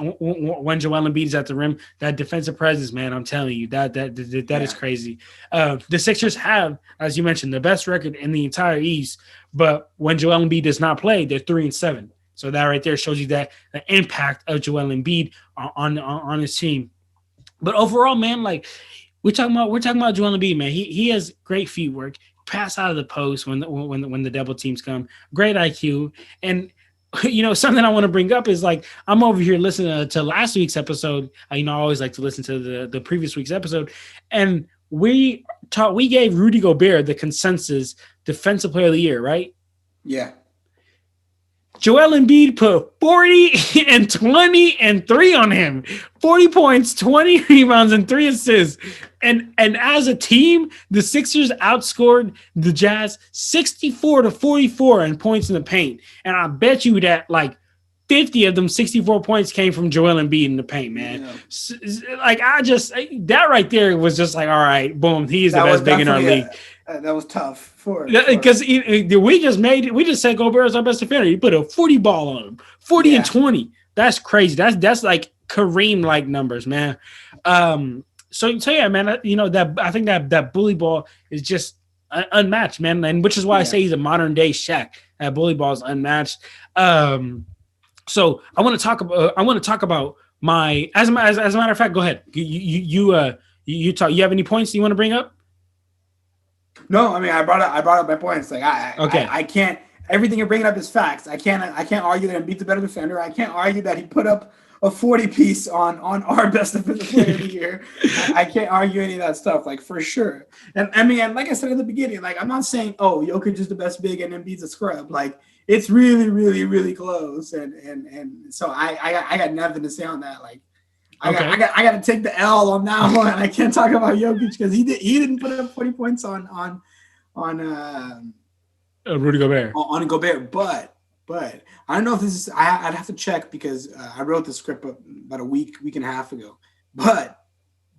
at the rim. That defensive presence, man, I'm telling you, that is crazy. The Sixers have, as you mentioned, the best record in the entire East, but when Joel Embiid does not play, they're 3-7. So that right there shows you that the impact of Joel Embiid on his team. But overall, man, like we're talking about Joel Embiid, man. He has great feet work. Pass out of the post when the double teams come. Great IQ. And you know, something I want to bring up is like I'm over here listening to last week's episode. I always like to listen to the previous week's episode, and we gave Rudy Gobert the consensus defensive player of the year, right? Yeah. Joel Embiid put 40 and 20 and 3 on him. 40 points, 20 rebounds, and 3 assists. And as a team, the Sixers outscored the Jazz 64-44 in points in the paint. And I bet you that like 50 of them 64 points came from Joel Embiid in the paint, man. Yeah. Like that right there was just like, all right, boom, he's the best big in our league. That was tough because we just said Gobert is our best defender. You put a 40 ball on him, 40 and 20. That's crazy. That's like Kareem like numbers, man. So yeah, man. That I think that bully ball is just unmatched, man, and which is why I say he's a modern day Shaq. That bully ball is unmatched. So I want to talk about my as a matter of fact. Go ahead. You talk. You have any points you want to bring up? No, I mean I brought up my points. Like I can't. Everything you're bringing up is facts. I can't argue that Embiid's a better defender. I can't argue that he put up a 40 piece on our best defensive player of the year. I can't argue any of that stuff, like for sure. And I mean, and like I said at the beginning, like I'm not saying Jokic is the best big and Embiid's a scrub. Like it's really, really, really close. And so I got nothing to say on that. Like I got to take the L on that one. I can't talk about Jokic because he didn't put up 40 points on Rudy Gobert. On Gobert, but I don't know if this is. I'd have to check because I wrote the script about a week and a half ago. But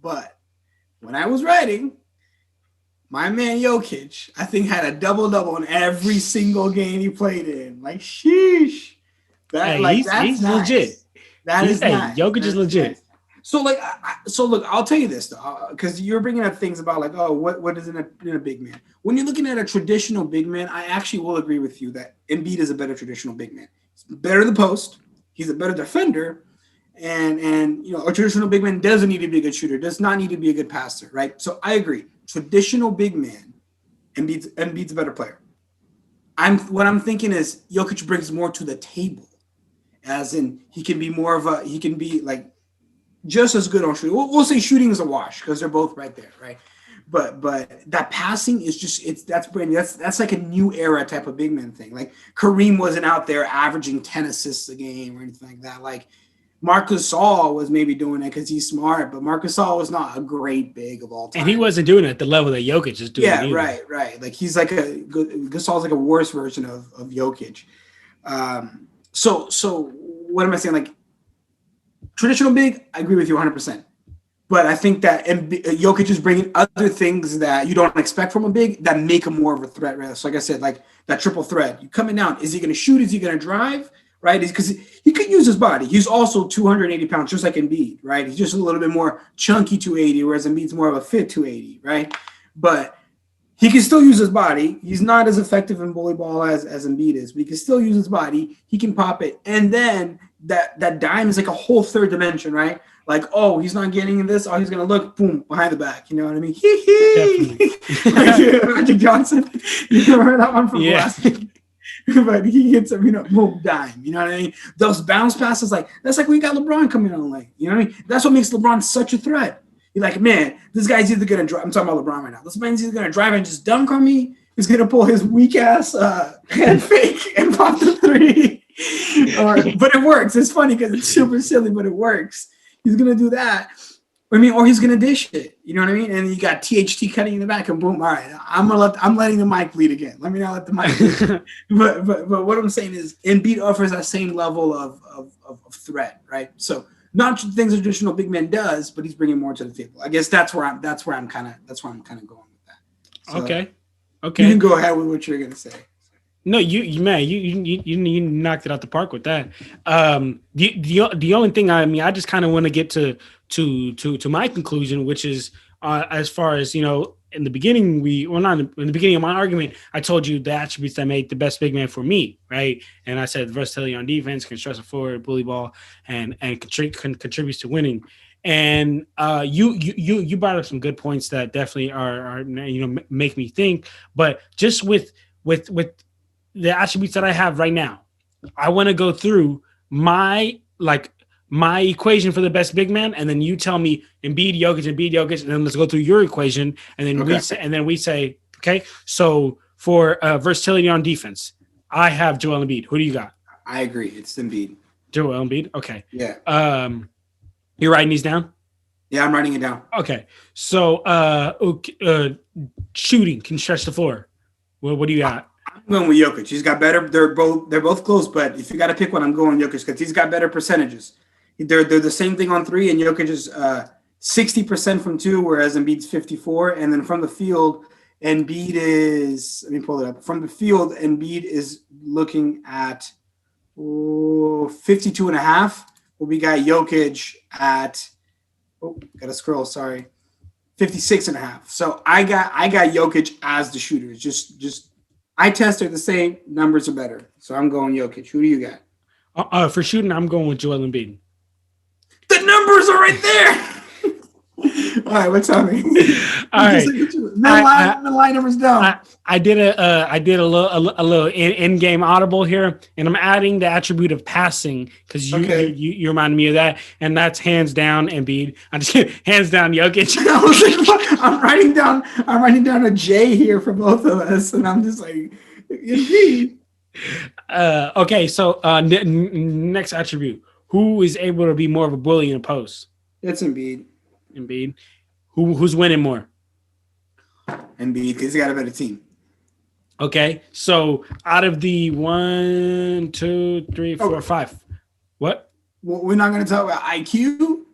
when I was writing, my man Jokic, I think had a double in every single game he played in. Like sheesh, he's nice. Legit. That is nice. Jokic is legit. Nice. So look, I'll tell you this though, because you're bringing up things about like, what is in a big man? When you're looking at a traditional big man, I actually will agree with you that Embiid is a better traditional big man. He's better in the post. He's a better defender, and a traditional big man doesn't need to be a good shooter, does not need to be a good passer, right? So I agree. Traditional big man, Embiid's a better player. What I'm thinking is Jokic brings more to the table, as in he can be like just as good on shooting. We'll say shooting is a wash because they're both right there, right? But that passing is that's brand new. That's like a new era type of big man thing. Like Kareem wasn't out there averaging 10 assists a game or anything like that. Like Marc Gasol was maybe doing it because he's smart, but Marc Gasol was not a great big of all time. And he wasn't doing it at the level that Jokic is doing. Yeah, right. Like he's like Gasol's like a worse version of Jokic. So what am I saying? Like traditional big, I agree with you 100%. But I think that Jokic is bringing other things that you don't expect from a big that make him more of a threat. Right? So like I said, like that triple threat. You coming down, is he going to shoot? Is he going to drive? Right? Because he could use his body. He's also 280 pounds, just like Embiid. Right? He's just a little bit more chunky 280, whereas Embiid's more of a fit 280. Right? But he can still use his body. He's not as effective in bully ball as Embiid is, but he can still use his body. He can pop it. And then that dime is like a whole third dimension, right? Like, he's not getting in this. He's going to look, boom, behind the back. You know what I mean? Like, Magic Johnson. You remember that one from last week? But he hits him, boom, dime. You know what I mean? Those bounce passes, that's like we got LeBron coming on lane. You know what I mean? That's what makes LeBron such a threat. You're like, man, this guy's either going to drive. I'm talking about LeBron right now. This man's either going to drive and just dunk on me. He's going to pull his weak ass hand fake and pop the three. But it works. It's funny because it's super silly, but it works. He's going to do that. Or he's going to dish it. You know what I mean? And you got THT cutting in the back and boom. All right. I'm letting the mic lead again. Let me not let the mic lead. but what I'm saying is Embiid offers that same level of threat, right? So not things a traditional big man does, but he's bringing more to the table. I guess that's where I'm kind of going with that. So okay. You can go ahead with what you're going to say. No, you knocked it out the park with that. The only thing I just kind of want to get to my conclusion, which is as far as in the beginning in the beginning of my argument, I told you the attributes that make the best big man for me, right? And I said versatility on defense, constructive forward, bully ball, and contributes to winning. And you brought up some good points that definitely are make me think. But just with the attributes that I have right now, I want to go through my equation for the best big man, and then you tell me Embiid, Jokic, and then let's go through your equation, and then we say, okay. So for versatility on defense, I have Joel Embiid. Who do you got? I agree. It's Embiid. Joel Embiid. Okay. Yeah. You're writing these down? Yeah, I'm writing it down. Okay. So shooting can stretch the floor. Well, what do you got? I'm going with Jokic. He's got better. They're both close, but if you got to pick one, I'm going Jokic because he's got better percentages. They're the same thing on three, and Jokic is 60% from two, whereas Embiid's 54%. And then from the field, Embiid is. Let me pull it up. From the field, Embiid is looking at 52.5. Well, we got Jokic at. Gotta scroll. Sorry. 56.5. So I got Jokic as the shooter. Just I tested the same. Numbers are better. So I'm going Jokic. Who do you got? For shooting, I'm going with Joel Embiid. The numbers are right there. All right, what's up? All right, the line numbers down. I did a little in-game audible here, and I'm adding the attribute of passing because you reminded me of that, and that's hands down Embiid. I'm just kidding, hands down Jokic. I'm writing down a J here for both of us, and I'm just like Embiid. Okay, so next attribute: who is able to be more of a bully in a post? It's Embiid. Embiid. Who's winning more? Embiid, because he got a better team. Okay, so out of the 1, 2, 3, 4, 5, what? Well, we're not going to talk about IQ.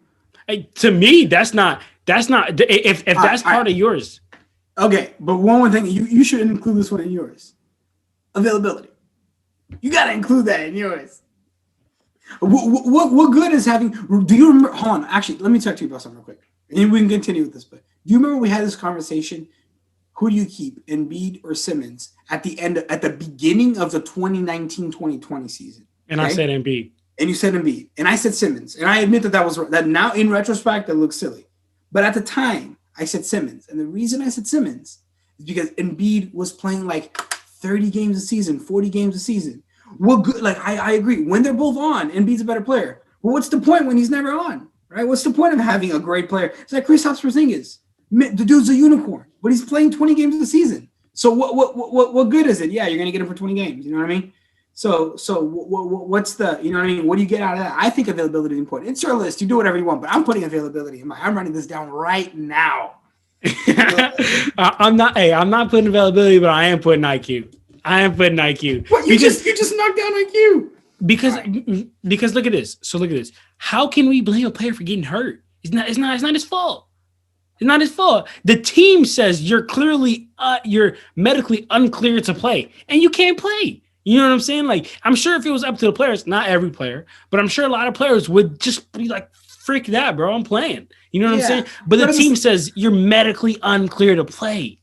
Hey, to me, that's not. If that's part of yours. Okay, but one more thing, you should include this one in yours. Availability. You got to include that in yours. What good is having? Do you remember? Hold on, actually, let me talk to you about something real quick, and we can continue with this. But do you remember we had this conversation? Who do you keep, Embiid or Simmons, at the beginning of the 2019-2020 season? And okay? I said Embiid, and you said Embiid, and I said Simmons, and I admit that now in retrospect that looks silly, but at the time I said Simmons, and the reason I said Simmons is because Embiid was playing like 30 games a season, 40 games a season. Well, good. Like I agree. When they're both on, Embiid's a better player. But what's the point when he's never on, right? What's the point of having a great player? It's like Kristaps Porzingis. The dude's a unicorn, but he's playing 20 games a season. So what good is it? Yeah, you're gonna get him for 20 games. You know what I mean? So what's the, you know what I mean? What do you get out of that? I think availability is important. It's your list. You do whatever you want, but I'm putting availability in I'm writing this down right now. I'm not putting availability, but I am putting IQ. What, you just knocked down IQ. Because look at this. So look at this. How can we blame a player for getting hurt? It's not his fault. It's not his fault. The team says you're clearly you're medically unclear to play, and you can't play. You know what I'm saying? Like, I'm sure if it was up to the players, not every player, but I'm sure a lot of players would just be like, "Freak that, bro! I'm playing." You know what I'm saying? But the team says you're medically unclear to play.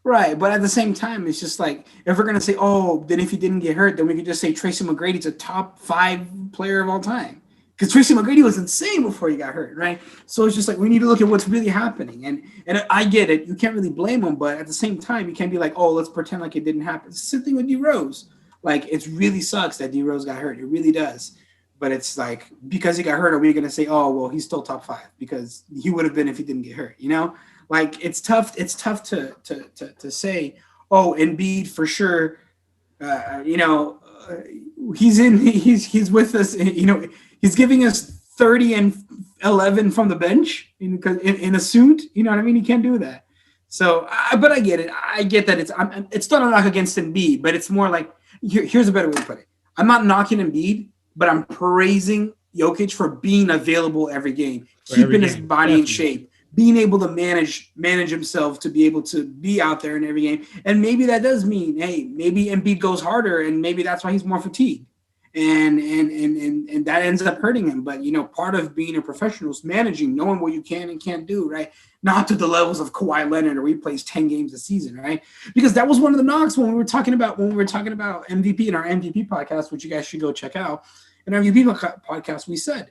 Right, but at the same time, it's just like, if we're going to say, oh, then if he didn't get hurt, then we could just say Tracy McGrady's a top 5 player of all time. Because Tracy McGrady was insane before he got hurt, right? So it's just like, we need to look at what's really happening. And I get it. You can't really blame him, but at the same time, you can't be like, oh, let's pretend like it didn't happen. It's the same thing with D Rose. Like, it really sucks that D Rose got hurt. It really does. But it's like, because he got hurt, are we going to say, oh, well, he's still top 5? Because he would have been if he didn't get hurt, you know? Like, it's tough to say, oh, Embiid for sure, he's with us, he's giving us 30 and 11 from the bench in a suit, you know what I mean? He can't do that. So, but I get it. I get that it's not a knock against Embiid, but it's more like, here's a better way to put it. I'm not knocking Embiid, but I'm praising Jokic for being available every game, keeping his body in shape, being able to manage himself to be able to be out there in every game. And maybe that does mean, hey, maybe Embiid goes harder and maybe that's why he's more fatigued. And that ends up hurting him. But, part of being a professional is managing, knowing what you can and can't do, right? Not to the levels of Kawhi Leonard or he plays 10 games a season, right? Because that was one of the knocks when we were talking about MVP in our MVP podcast, which you guys should go check out. In our MVP podcast, we said,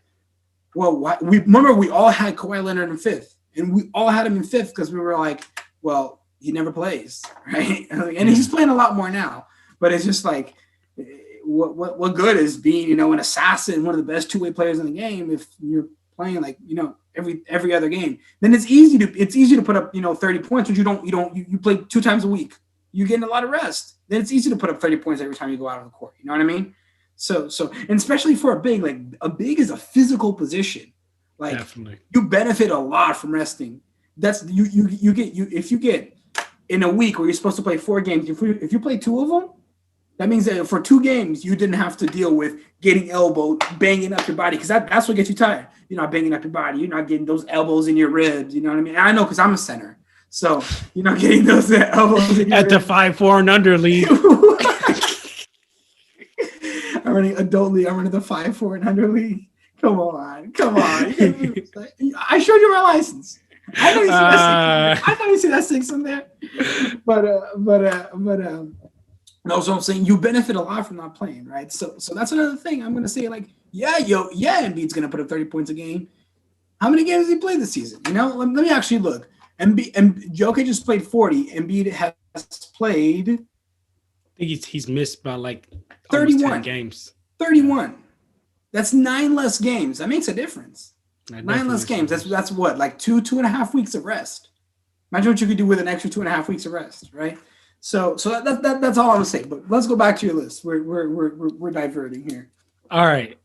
well, we all had Kawhi Leonard in 5th. And we all had him in 5th because we were like, well, he never plays, right? And he's playing a lot more now. But it's just like, what good is being, an assassin, one of the best two-way players in the game if you're playing like, every other game? Then it's easy to put up, 30 points, but you play 2 times a week. You're getting a lot of rest. Then it's easy to put up 30 points every time you go out on the court. You know what I mean? So, and especially for a big, like a big is a physical position. Like, definitely. You benefit a lot from resting. That's if you get in a week where you're supposed to play 4 games, if you play 2 of them, that means that for 2 games you didn't have to deal with getting elbowed, banging up your body, because that's what gets you tired. You're not banging up your body. You're not getting those elbows in your ribs. You know what I mean? And I know because I'm a center, so you're not getting those elbows in your at ribs. The 5'4" and under league. I'm running adult league. I'm running the 5'4" and under league. Come on. I showed you my license. I know you see that 6 in there. I know you see that 6 in there. No, so I'm saying you benefit a lot from not playing, right? So that's another thing. I'm gonna say, like, Embiid's gonna put up 30 points a game. How many games has he played this season? Let me actually look. Embiid and Jokic just played 40. Embiid has played. I think he's missed by like 31 games. 31. That's 9 less games. That makes a difference. 9 less games. That's what, like 2.5 weeks of rest. Imagine what you could do with an extra 2.5 weeks of rest, right? So that's all I'm gonna say. But let's go back to your list. We're diverting here. All right.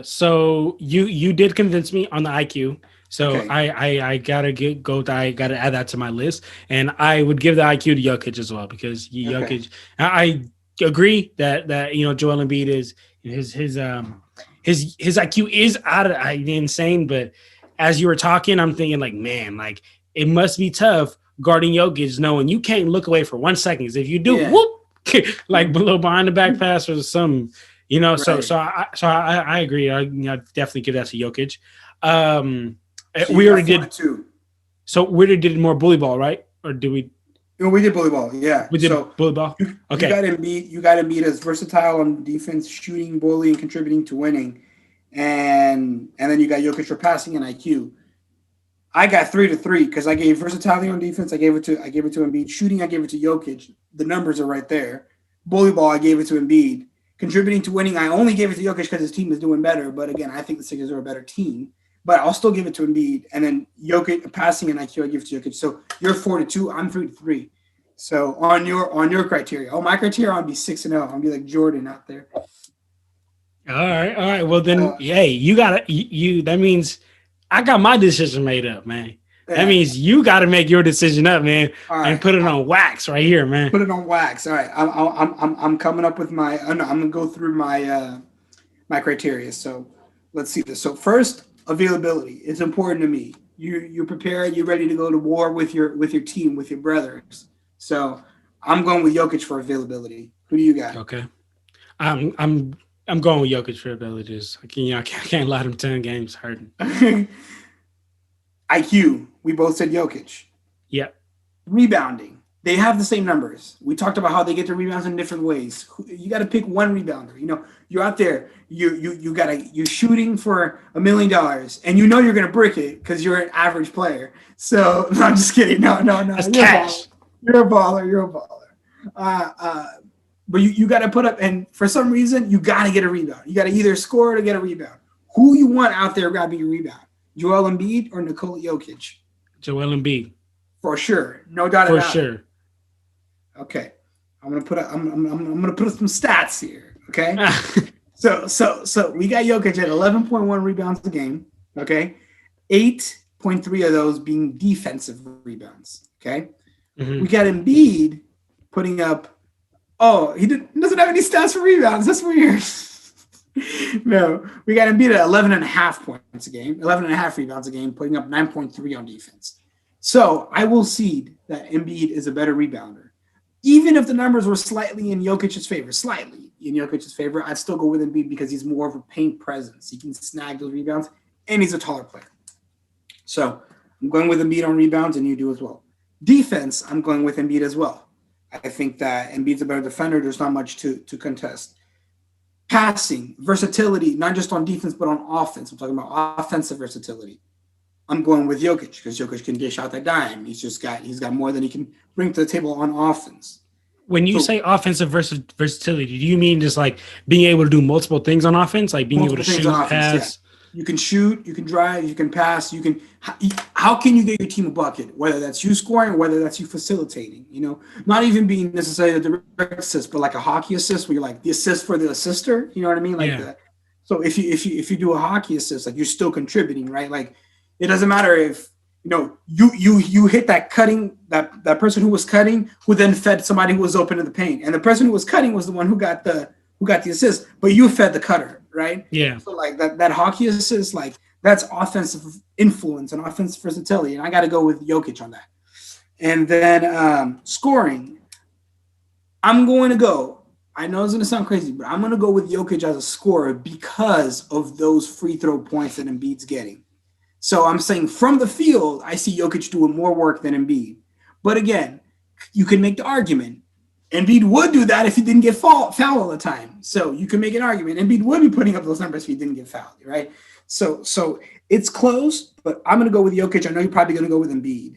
So you did convince me on the IQ. So okay. I gotta I gotta add that to my list, and I would give the IQ to Jokic as well because Jokic. I agree that Joel Embiid is his IQ is out of insane. But as you were talking, I'm thinking like, man, like it must be tough guarding Jokic, knowing you can't look away for 1 second. If you do, whoop, like below behind the back pass or some. Right. So I agree. I definitely give that to Jokic. We already did too. So we already did more bully ball, right? Or did we? We did bully ball. Yeah, we did bully ball. Okay. You got Embiid as versatile on defense, shooting, bullying, contributing to winning, and then you got Jokic for passing and IQ. I got 3-3 because I gave versatility on defense. I gave it to Embiid. Shooting, I gave it to Jokic. The numbers are right there. Bully ball, I gave it to Embiid. Contributing to winning, I only gave it to Jokic because his team is doing better. But again, I think the Sixers are a better team. But I'll still give it to Embiid. And then Jokic passing and IQ, I give it to Jokic. So you're 4-2. I'm 3-3. So on your criteria, my criteria, I'll be 6-0. I'll be like Jordan out there. All right. Well then, you got you. That means I got my decision made up, man. That means you got to make your decision up, man, and put it on wax right here, man. Put it on wax. All right, I'm coming up with my. I'm gonna go through my my criteria. So let's see this. So first, availability is important to me. You're prepared. You're ready to go to war with your team, with your brothers. So I'm going with Jokic for availability. Who do you got? Okay, I'm going with Jokic for abilities. I can't let him 10 games hurting. IQ, we both said Jokic. Yeah. Rebounding, they have the same numbers. We talked about how they get their rebounds in different ways. You got to pick one rebounder. You're out there, you're shooting for $1 million, and you're gonna brick it because you're an average player. So no, I'm just kidding. No. That's cash. You're a baller. But you got to put up, and for some reason, you got to get a rebound. You got to either score or get a rebound. Who you want out there got to be your rebound? Joel Embiid or Nikola Jokic? Joel Embiid. For sure. No doubt about it. For sure. Okay. I'm gonna put some stats here. Okay. so we got Jokic at 11.1 rebounds a game. Okay. 8.3 of those being defensive rebounds. Okay. Mm-hmm. We got Embiid putting up. Oh, he doesn't have any stats for rebounds. That's weird. No, we got Embiid at 11.5 points a game, 11.5 rebounds a game, putting up 9.3 on defense. So I will cede that Embiid is a better rebounder. Even if the numbers were slightly in Jokic's favor, I'd still go with Embiid because he's more of a paint presence. He can snag those rebounds, and he's a taller player. So I'm going with Embiid on rebounds, and you do as well. Defense, I'm going with Embiid as well. I think that Embiid's a better defender. There's not much to contest. Passing, versatility, not just on defense, but on offense. I'm talking about offensive versatility. I'm going with Jokic because Jokic can dish out that dime. He's got more than he can bring to the table on offense. When you say offensive versatility, do you mean just like being able to do multiple things on offense, like being able to shoot, pass? Yeah. You can shoot, you can drive, you can pass, how can you get your team a bucket? Whether that's you scoring or whether that's you facilitating, not even being necessarily a direct assist, but like a hockey assist where you're like the assist for the assister, you know what I mean? Like that. So if you do a hockey assist, like you're still contributing, right? Like it doesn't matter if, you hit that cutting, that person who was cutting, who then fed somebody who was open in the paint. And the person who was cutting was the one who got the assist, but you fed the cutter, right? Yeah. So like that hockey assist, like that's offensive influence and offensive versatility. And I got to go with Jokic on that. And then scoring, I'm going to go, I know it's going to sound crazy, but I'm going to go with Jokic as a scorer because of those free throw points that Embiid's getting. So I'm saying from the field, I see Jokic doing more work than Embiid. But again, you can make the argument. Embiid would do that if he didn't get fouled all the time. So you can make an argument. Embiid would be putting up those numbers if he didn't get fouled, right? So it's close, but I'm going to go with Jokic. I know you're probably going to go with Embiid,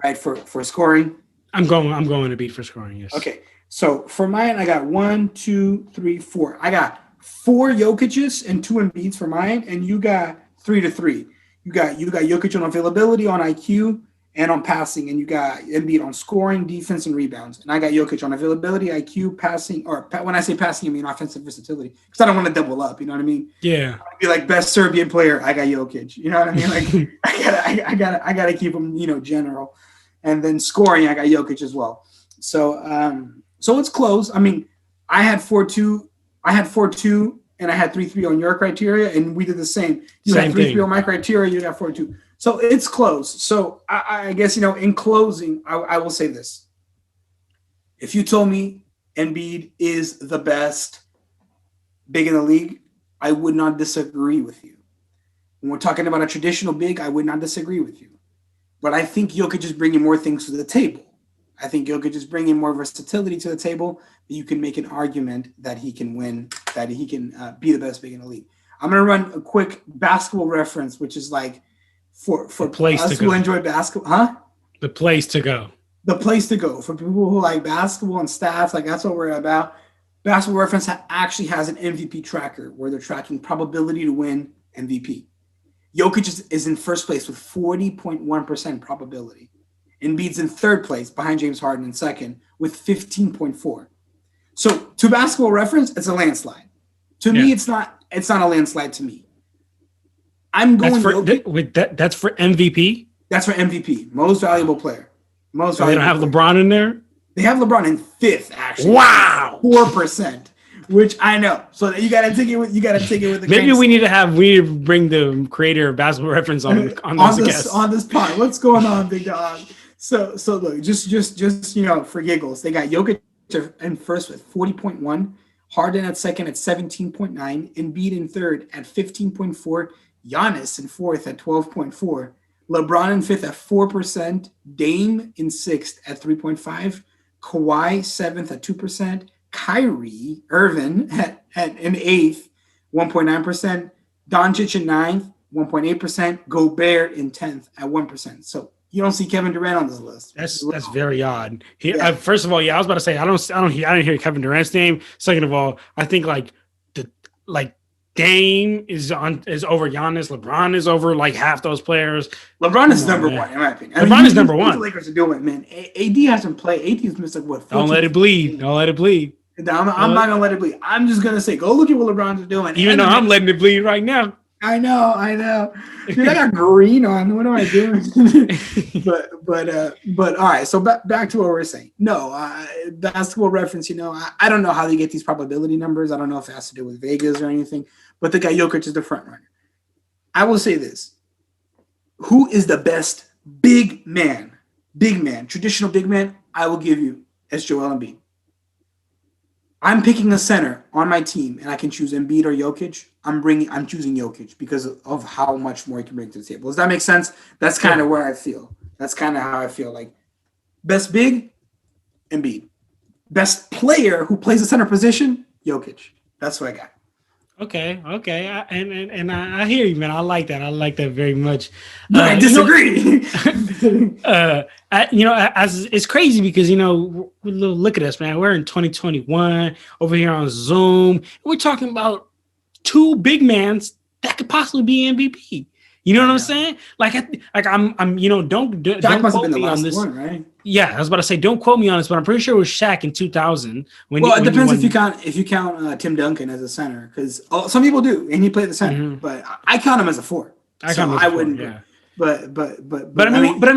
right, for scoring. I'm going to beat for scoring, yes. Okay. So for mine, I got 1, 2, 3, 4. I got 4 Jokic's and 2 Embiid's for mine, and you got 3-3. You got Jokic on availability, on IQ, and on passing, and you got Embiid on scoring, defense, and rebounds. And I got Jokic on availability, IQ, passing, or when I say passing, I mean offensive versatility, because I don't want to double up. You know what I mean? Yeah. I want to be like best Serbian player. I got Jokic. You know what I mean? Like I gotta keep him, general. And then scoring, I got Jokic as well. So it's close. I mean, I had 4-2. I had 4-2, and I had 3-3 on your criteria, and we did the same. You Same had 3-3 thing. on my criteria. You got 4-2. So it's close. So I guess, in closing, I will say this. If you told me Embiid is the best big in the league, I would not disagree with you. When we're talking about a traditional big, I would not disagree with you. But I think Jokic is bringing more things to the table. I think Jokic is bringing more versatility to the table. You can make an argument that he can win, that he can be the best big in the league. I'm going to run a quick basketball reference, which is like for us who enjoy basketball. Huh? The place to go. The place to go. For people who like basketball and stats, like that's what we're about. Basketball Reference actually has an MVP tracker where they're tracking probability to win MVP. Jokic is in first place with 40.1% probability. Embiid's in third place behind James Harden in second with 15.4. So to Basketball Reference, it's a landslide. To me, it's not a landslide to me. I'm going that's for MVP? That's for MVP, most valuable player. Most so valuable. They don't have LeBron in there? They have LeBron in fifth, actually. Wow. 4%. Which I know. So you gotta take it with the maybe we need to bring the creator of Basketball Reference on this pod. What's going on, big dog? So look, just for giggles, they got Jokic in first with 40.1, Harden at second at 17.9, Embiid in third at 15.4, Giannis in fourth at 12.4, LeBron in fifth at 4%, Dame in sixth at 3.5, Kawhi seventh at 2%, Kyrie Irving in eighth, 1.9%, Doncic in ninth, 1.8%, Gobert in 10th at 1%. So you don't see Kevin Durant on this list. That's very odd. First of all, I was about to say I didn't hear Kevin Durant's name. Second of all, I think Dame is over Giannis. LeBron is over like half those players. LeBron is number one in my opinion. LeBron is number one. The Lakers are doing it, man. AD hasn't played. AD has missed like what? Don't let it bleed. Don't let it bleed. I'm not gonna let it bleed. I'm just gonna say, go look at what LeBron's doing. Even though I'm letting it bleed right now. I know. Dude, I got green on. What am I doing? but all right. So back to what we're saying. No, Basketball Reference. I don't know how they get these probability numbers. I don't know if it has to do with Vegas or anything. But the guy Jokic is the front runner. I will say this: who is the best big man, traditional big man? I will give you as Joel Embiid. I'm picking a center on my team, and I can choose Embiid or Jokic. I'm choosing Jokic because of how much more he can bring to the table. Does that make sense? That's kind of where I feel. That's kind of how I feel. Like best big, Embiid. Best player who plays the center position, Jokic. That's what I got. Okay. And I hear you, man. I like that. I like that very much. I disagree. As it's crazy because look at us, man. We're in 2021 over here on Zoom. We're talking about two big mans that could possibly be MVP. You know what I'm saying? Don't quote me on this. One, right? Yeah, I was about to say, don't quote me on this, but I'm pretty sure it was Shaq in 2000. It depends if you count Tim Duncan as a center, because some people do, and he played the center. Mm-hmm. But I count him as a four. I wouldn't. Yeah. But I mean, we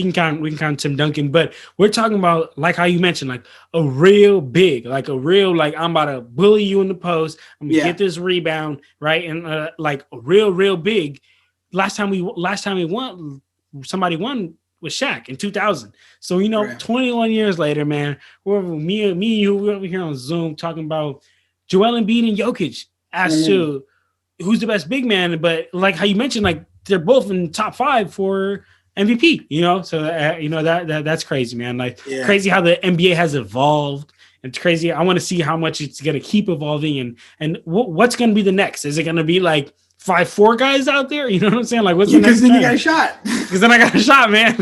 can count Tim Duncan, but we're talking about like how you mentioned, like a real big, like I'm about to bully you in the post. I'm gonna get this rebound, right? And like a real big. Last time we won, somebody won with Shaq in 2000. So 21 years later, man, me and you, we're over here on Zoom talking about Joel Embiid and Jokic as to who's the best big man, but like how you mentioned, like they're both in top 5 for MVP, you know? So, that's crazy, man. Like crazy how the NBA has evolved. It's crazy. I want to see how much it's going to keep evolving and what's going to be the next. Is it going to be like 5'4" guys out there? You know what I'm saying? Like, what's the next? Because then you got a shot. Because then I got a shot, man.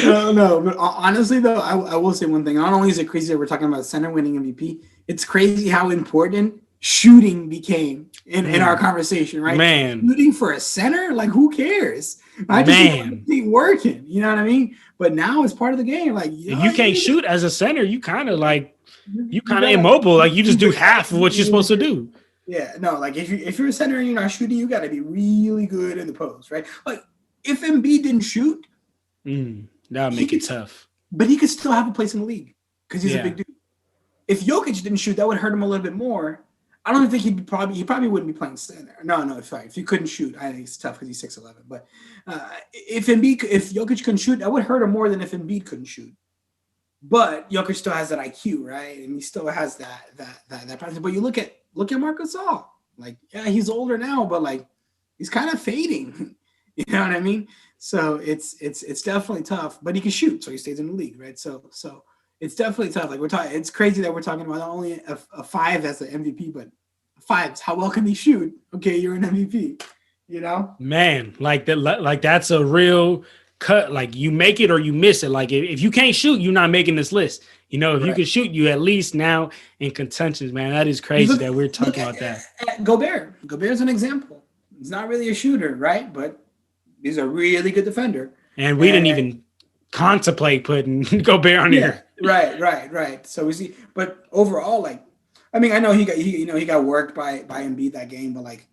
No. But honestly, though, I will say one thing. Not only is it crazy that we're talking about center winning MVP, it's crazy how important shooting became in our conversation, right? Man. Shooting for a center? Like, who cares? I just keep working. You know what I mean? But now it's part of the game. Like, if you can't shoot as a center, you kind of immobile. Like, you just do half of what you're supposed to do. Yeah, no, like if you're a center and you're not shooting, you got to be really good in the post, right? Like if Embiid didn't shoot, that would make it tough. But he could still have a place in the league because he's a big dude. If Jokic didn't shoot, that would hurt him a little bit more. I don't think he probably wouldn't be playing center. No, sorry. If he couldn't shoot, I think it's tough because he's 6'11". But if Jokic couldn't shoot, that would hurt him more than if Embiid couldn't shoot. But Jokic still has that IQ, right? And he still has that presence. But you look at Marc Gasol. Like, yeah, he's older now, but like he's kind of fading. You know what I mean? So it's definitely tough. But he can shoot, so he stays in the league, right? So it's definitely tough. Like it's crazy that we're talking about not only a 5 as an MVP, but 5s. How well can he shoot? Okay, you're an MVP. You know, man, like that. Like that's a real cut. Like you make it or you miss it. Like if you can't shoot, you're not making this list. You know, if you can shoot, you at least now in contentions, man. That is crazy that we're talking about that. Gobert's an example. He's not really a shooter, right? But he's a really good defender. And we didn't even contemplate putting Gobert on here. Right. So we see, but overall, like, I mean, I know he got worked by Embiid that game, but like,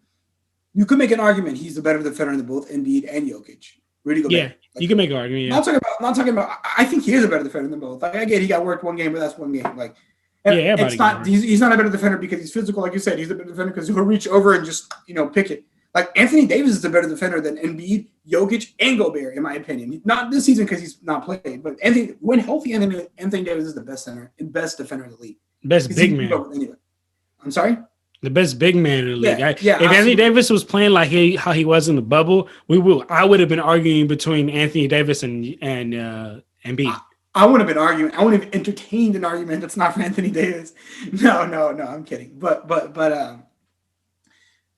you could make an argument he's the better defender than both Embiid and Jokic. Rudy Gobert. Yeah, you can make an argument. Yeah. Not talking about. I think he is a better defender than both. Like I get he got worked one game, but that's one game. Like, it's not. He's not a better defender because he's physical, like you said. He's a better defender because he'll reach over and just pick it. Like Anthony Davis is a better defender than Embiid, Jokic, and Gobert, in my opinion. Not this season because he's not played, but when healthy, Anthony Davis is the best center and best defender in the league. Best big man. Anyway. I'm sorry. The best big man in the league. Yeah, if Anthony Davis was playing like how he was in the bubble, I would have been arguing between Anthony Davis and Embiid. I wouldn't have been arguing. I wouldn't have entertained an argument that's not for Anthony Davis. No, I'm kidding. But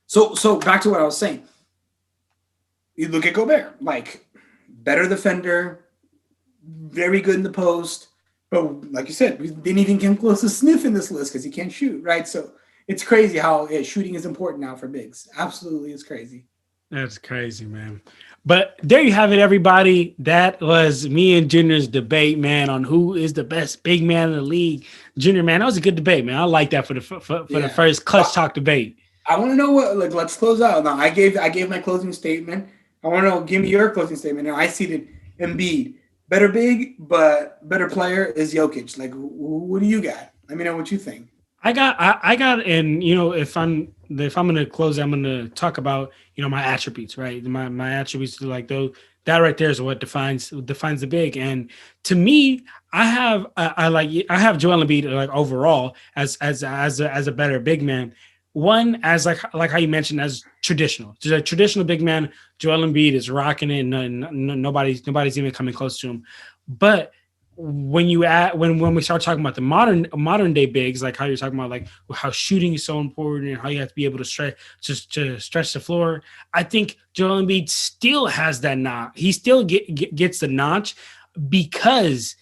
so back to what I was saying. You look at Gobert, like better defender, very good in the post, but like you said, we didn't even come close to sniffing this list because he can't shoot, right? So it's crazy how shooting is important now for bigs. Absolutely, it's crazy. That's crazy, man. But there you have it, everybody. That was me and Junior's debate, man, on who is the best big man in the league. Junior, man, that was a good debate, man. I like that for the first Clutch Talk debate. I want to know what. Like, let's close out. Now, I gave my closing statement. I want to know. Give me your closing statement. Now, I seated Embiid, better big, but better player is Jokic. Like, what do you got? Let me know what you think. I got, and if I'm gonna close, I'm gonna talk about my attributes, right? My attributes to like those. That right there is what defines the big. And to me, I have Joel Embiid like overall as a better big man. One, as like how you mentioned, as traditional. Just a traditional big man. Joel Embiid is rocking it. Nobody's even coming close to him. But when we start talking about the modern day bigs, like how you're talking about like how shooting is so important and how you have to be able to stretch the floor, I think Joel Embiid still has that notch. He still gets the notch because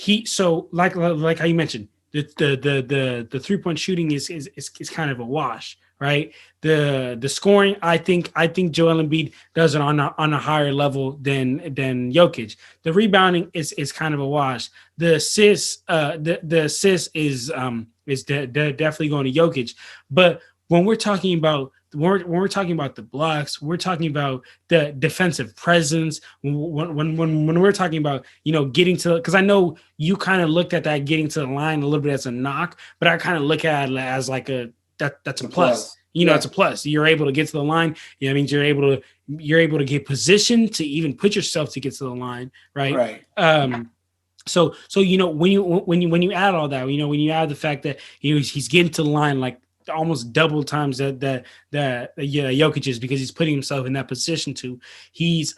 like how you mentioned, the 3-point shooting is kind of a wash, right? The scoring, I think Joel Embiid does it on a higher level than Jokic. The rebounding is kind of a wash. The assist is definitely going to Jokic. But when we're talking about the blocks, we're talking about the defensive presence. When we're talking about getting to, because I know you kind of looked at that getting to the line a little bit as a knock, but I kind of look at it as like that's a plus. It's a plus. You're able to get to the line. I mean, you're able to get positioned to even put yourself to get to the line, right? Right. So when you add all that, when you add the fact that he's getting to the line like almost double times that Jokic is, because he's putting himself in that position to. He's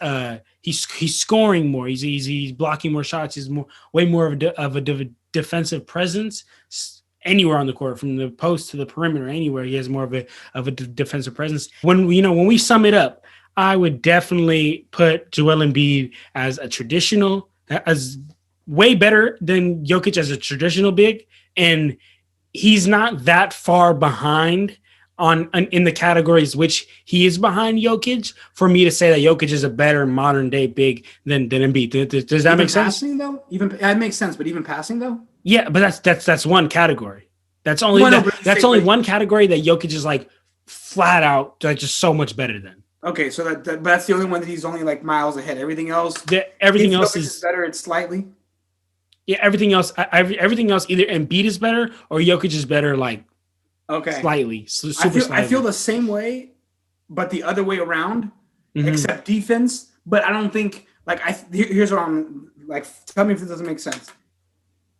scoring more. He's blocking more shots. He's way more of a defensive presence anywhere on the court, from the post to the perimeter. Anywhere he has more of a defensive presence. When we sum it up, I would definitely put Joel Embiid as way better than Jokic as a traditional big, and he's not that far behind in the categories which he is behind Jokic for me to say that Jokic is a better modern day big than Embiid. Does that make sense? Passing though, it makes sense. But even passing though, yeah, but that's one category. That's only one category that Jokic is like flat out like just so much better than. Okay, so but that's the only one that he's only like miles ahead. Everything else is better. It's slightly. Yeah, everything else either Embiid is better or Jokic is better, like slightly. Slightly. I feel the same way, but the other way around, except defense. But I don't think here's what I'm like. Tell me if this doesn't make sense.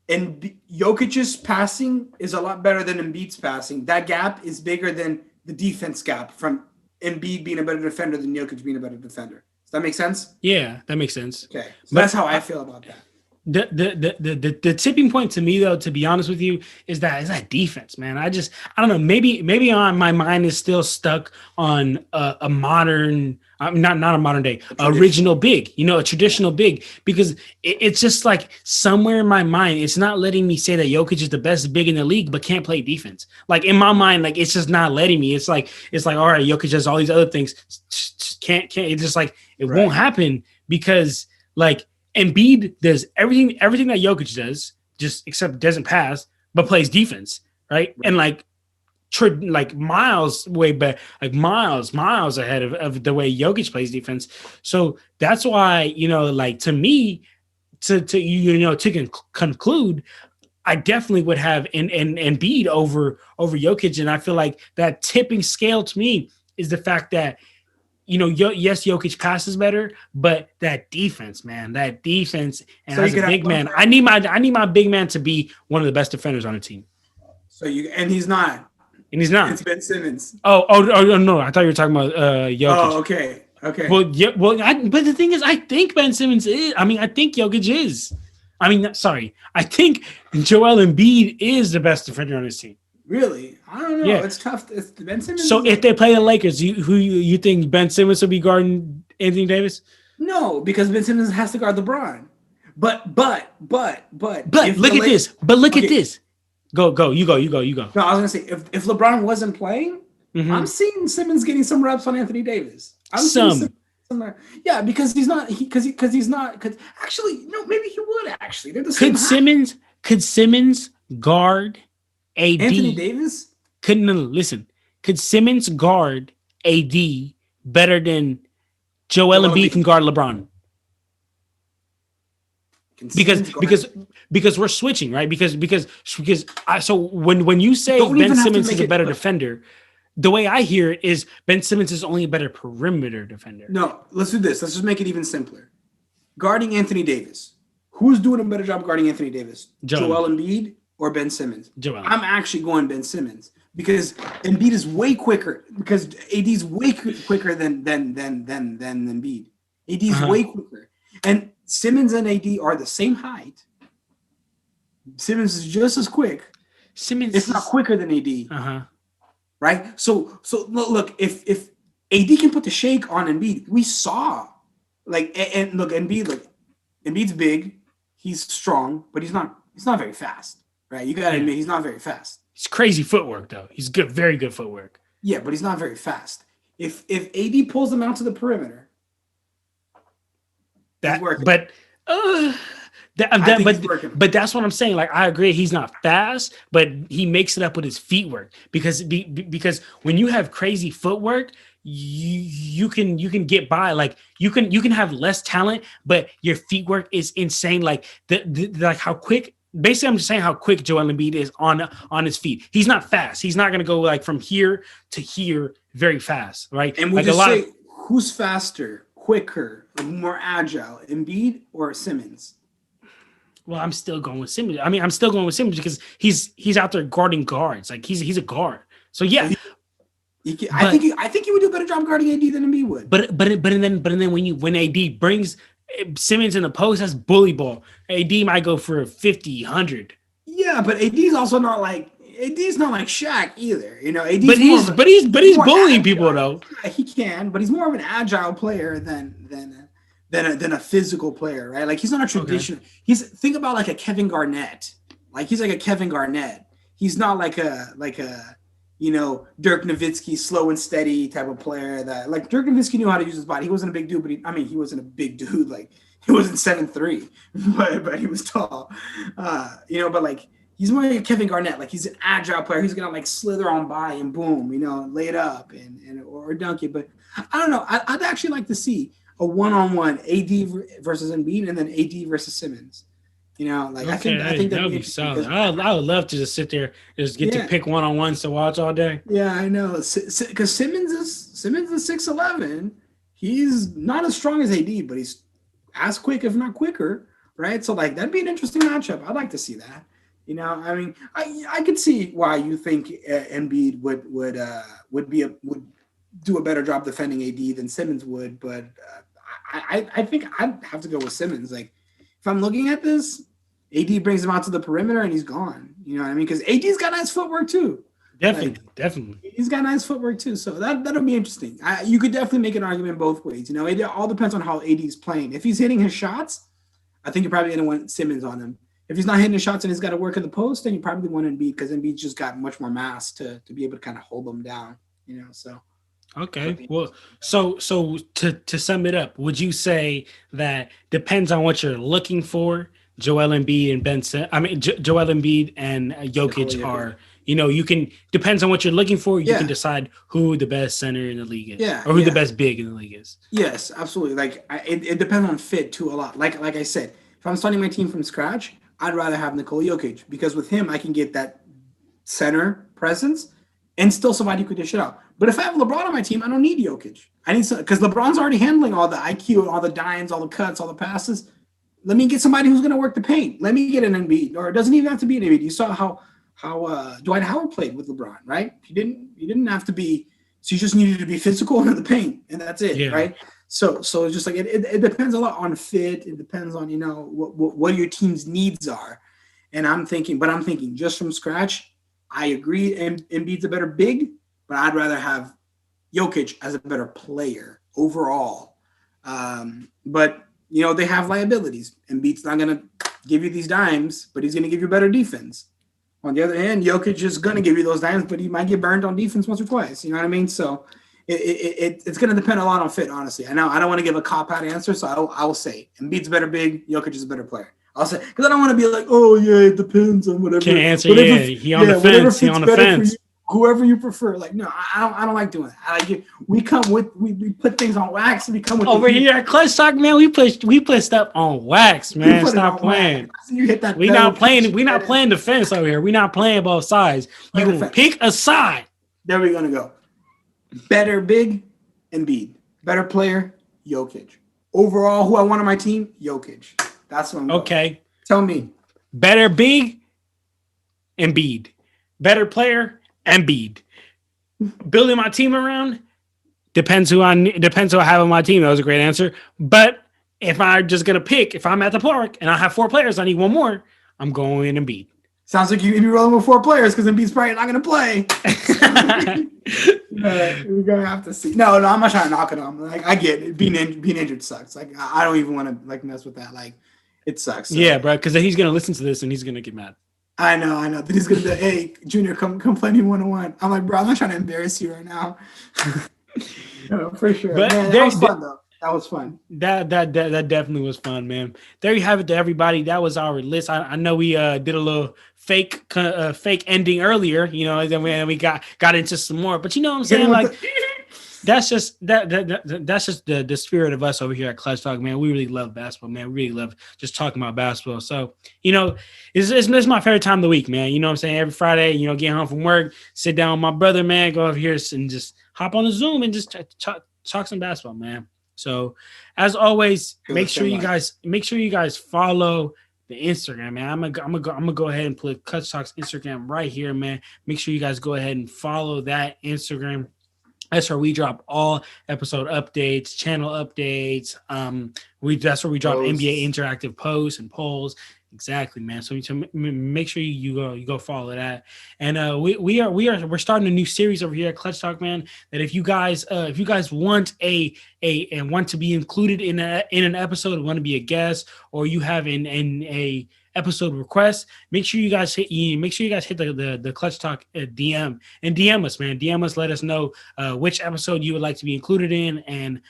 And Jokic's passing is a lot better than Embiid's passing. That gap is bigger than the defense gap from Embiid being a better defender than Jokic being a better defender. Does that make sense? Yeah, that makes sense. Okay, so that's how I feel about that. The tipping point to me, though, to be honest with you, is that defense, man. I don't know. Maybe on my mind is still stuck on a modern, not a modern day, original big, a traditional big, because it's just like somewhere in my mind, it's not letting me say that Jokic is the best big in the league, but can't play defense. Like in my mind, like it's just not letting me. It's like all right, Jokic does all these other things, can't. It's just like it won't happen because like. Embiid does everything that Jokic does, just except doesn't pass, but plays defense, right? And like miles way back, like miles ahead of the way Jokic plays defense. So that's why, to me, to conclude, I definitely would have Embiid over Jokic, and I feel like that tipping scale to me is the fact that. Yes, Jokic passes better, but that defense, and as a big man, I need my big man to be one of the best defenders on the team. And he's not. It's Ben Simmons. Oh no, I thought you were talking about Jokic. Oh, okay. Well, yeah, but the thing is, I think Ben Simmons is. I mean, I think Jokic is. I mean, sorry, I think Joel Embiid is the best defender on his team. Really? I don't know. Yeah. It's tough. It's Ben Simmons. So if they play the Lakers, who you think Ben Simmons will be guarding Anthony Davis? No, because Ben Simmons has to guard LeBron. But look at this. But look at this. Go. You go. No, I was gonna say if LeBron wasn't playing, I'm seeing Simmons getting some reps on Anthony Davis. Yeah, because he's not. Because actually, no, maybe he would actually. They're the same. Could Simmons guard AD? Anthony Davis? Could Simmons guard AD better than Joel Embiid can guard LeBron? Because we're switching, right? So when you say Ben Simmons is a better defender, the way I hear it is Ben Simmons is only a better perimeter defender. No, let's do this. Let's just make it even simpler. Guarding Anthony Davis. Who's doing a better job guarding Anthony Davis? Joel Embiid or Ben Simmons? I'm actually going Ben Simmons because Embiid is way quicker. Because AD is way quicker than Embiid. AD is way quicker, and Simmons and AD are the same height. Simmons is just as quick. It's not quicker than AD. Right? So look, if AD can put the shake on Embiid, we saw Embiid's big, he's strong, but he's not very fast. Right? You gotta admit he's not very fast. It's crazy footwork though. He's good, very good footwork. Yeah, but he's not very fast. If AD pulls him out to the perimeter, but that's what I'm saying. Like I agree, he's not fast, but he makes it up with his feet work because when you have crazy footwork, you can get by. Like you can have less talent, but your feet work is insane. Like like how quick. Basically, I'm just saying how quick Joel Embiid is on his feet. He's not fast. He's not going to go like from here to here very fast, right? And we just say who's faster, quicker, more agile, Embiid or Simmons? Well, I'm still going with Simmons. I mean, I'm still going with Simmons because he's out there guarding guards. Like he's a guard. So yeah, I think he would do a better job guarding AD than Embiid would. but then when AD brings Simmons in the post, that's bully ball. AD might go for 50, 100. Yeah, but AD's also not like Shaq either. You know, AD's But he's bullying agile. people though. Yeah, he can, but he's more of an agile player than a physical player, right? Like he's not a traditional. Okay. Think about like a Kevin Garnett. Like he's like a Kevin Garnett. He's not like a Dirk Nowitzki, slow and steady type of player. That like Dirk Nowitzki knew how to use his body. He wasn't a big dude, but he wasn't a big dude. Like he wasn't 7'3", but he was tall. But like he's more like a Kevin Garnett. Like he's an agile player. He's gonna like slither on by and boom, lay it up or dunk it. But I don't know. I'd actually like to see a one-on-one AD versus Embiid and then AD versus Simmons. I think that would be solid. I would love to just sit there and just get to pick one-on-ones to watch all day. Yeah, I know. Because Simmons is 6'11". He's not as strong as AD, but he's as quick, if not quicker, right? So like that'd be an interesting matchup. I'd like to see that. I could see why you think Embiid would do a better job defending AD than Simmons would, but I think I'd have to go with Simmons. Like if I'm looking at this, AD brings him out to the perimeter and he's gone. You know what I mean? Because AD's got nice footwork too. Definitely. He's got nice footwork too. So that'll be interesting. You could definitely make an argument both ways. It all depends on how AD's playing. If he's hitting his shots, I think you're probably going to want Simmons on him. If he's not hitting his shots and he's got to work in the post, then you probably want Embiid because Embiid's just got much more mass to be able to kind of hold them down. So. Okay. Well, so to sum it up, would you say that depends on what you're looking for? Joel Embiid and Joel Embiid and Jokic are, depends on what you're looking for. You can decide who the best center in the league is, or who the best big in the league is. Yes, absolutely. Like it depends on fit too a lot. Like I said, if I'm starting my team from scratch, I'd rather have Nikola Jokic because with him I can get that center presence and still somebody could dish it out. But if I have LeBron on my team, I don't need Jokic. I need because LeBron's already handling all the IQ, all the dimes, all the cuts, all the passes. Let me get somebody who's going to work the paint. Let me get an Embiid, or it doesn't even have to be an Embiid. You saw how Dwight Howard played with LeBron, right? He didn't have to be. So you just needed to be physical in the paint, and that's it, right? So it's just like it depends a lot on fit. It depends on what your team's needs are. And I'm thinking just from scratch. I agree, Embiid's a better big, but I'd rather have Jokic as a better player overall. But they have liabilities. Embiid's not going to give you these dimes, but he's going to give you better defense. On the other hand, Jokic is going to give you those dimes, but he might get burned on defense once or twice. You know what I mean? So it's going to depend a lot on fit, honestly. I know I don't want to give a cop-out answer, so I will say Embiid's a better big, Jokic is a better player. I'll say because I don't want to be like, oh yeah, it depends on whatever. Can't answer. He on the fence. He on the fence. Whoever you prefer. Like no, I don't like doing that. I like it. We put things on wax. And we come with over here at Clutch Talk, man. We put stuff on wax, man. Stop playing. You hit that. We not playing defense over here. We not playing both sides. You can pick a side. There we're gonna go. Better big, Embiid. Better player, Jokic. Overall, who I want on my team, Jokic. That's what I'm going. Okay. Tell me. Better big, Embiid. Better player, Embiid. Building my team around depends who I have on my team. That was a great answer. But if I'm just gonna pick, if I'm at the park and I have 4 players, I need one more. I'm going Embiid. Sounds like you're gonna be rolling with 4 players because Embiid's probably not gonna play. We're gonna have to see. No, I'm not trying to knock it on. Like I get it. Being injured sucks. Like I don't even want to like mess with that. Like it sucks. So. Yeah, bro. Because he's gonna listen to this and he's gonna get mad. I know. Then he's gonna be like, "Hey, Junior, come play me 1-on-1." I'm like, bro, I'm not trying to embarrass you right now. No, for sure. But man, that was fun though. That was fun. That definitely was fun, man. There you have it to everybody. That was our list. I know we did a little fake ending earlier, and then we got into some more. But you know what I'm saying? Like that's just that's just the spirit of us over here at Clutch Talk, man. We really love basketball, man. We really love just talking about basketball. So, it's my favorite time of the week, man. You know what I'm saying? Every Friday, get home from work, sit down with my brother, man, go over here and just hop on the Zoom and just talk some basketball, man. So, as always, make sure you guys follow the Instagram, man. I'm gonna go ahead and put Clutch Talks Instagram right here, man. Make sure you guys go ahead and follow that Instagram. That's where we drop all episode updates, channel updates. That's where we drop Posts. NBA interactive posts and polls. Exactly, man. So make sure you go follow that. And we're starting a new series over here at Clutch Talk, man. That if you guys want and want to be included in an episode, want to be a guest, or you have a episode request, make sure you guys hit the Clutch Talk DM and DM us, man. DM us, let us know which episode you would like to be included in, and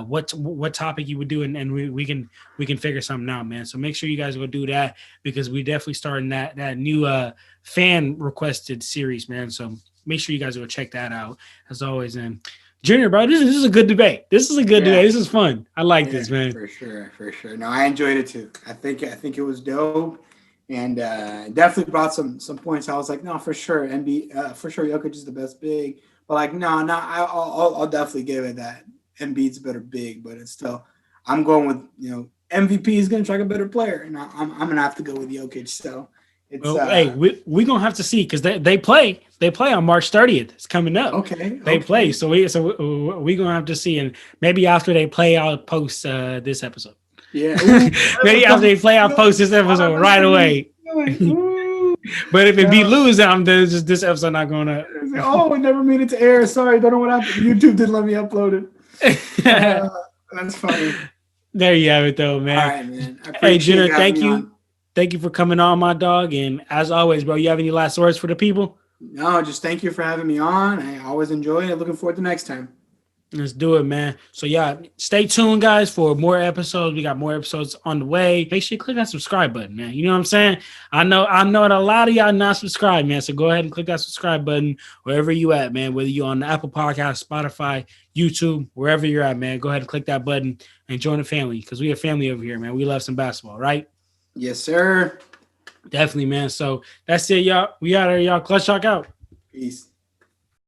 what topic you would do, and we can figure something out, man. So make sure you guys go do that, because we definitely starting that new fan requested series, man. So make sure you guys go check that out as always. And Junior, bro, this is a good debate. This is a good debate. This is fun. I like this, man. For sure. No, I enjoyed it too. I think it was dope, and definitely brought some points. I was like, no, for sure, for sure, Jokic is the best big. But like, no, I'll definitely give it that Embiid's a better big. But it's still, I'm going with MVP is going to try a better player, and I'm going to have to go with Jokic. So. Hey, we're gonna have to see, because they play on March 30th. It's coming up. They play, so we gonna have to see, and maybe after they play, I'll post this episode. Yeah, maybe after they play, I'll post this episode right away. But if it be lose, this episode not gonna. Oh, we never made it to air. Sorry, don't know what happened. YouTube didn't let me upload it. That's funny. There you have it, though, man. All right, man. Hey, Jenner, thank you. Thank you for coming on, my dog. And as always, bro, you have any last words for the people? No, just thank you for having me on. I always enjoy it. Looking forward to next time. Let's do it, man. So, yeah, stay tuned, guys, for more episodes. We got more episodes on the way. Make sure you click that subscribe button, man. You know what I'm saying? I know that a lot of y'all not subscribed, man. So go ahead and click that subscribe button wherever you at, man. Whether you're on the Apple Podcast, Spotify, YouTube, wherever you're at, man. Go ahead and click that button and join the family, because we a family over here, man. We love some basketball, right? Yes, sir. Definitely, man. So that's it, y'all. We out here, y'all. Clutch Talk out. Peace.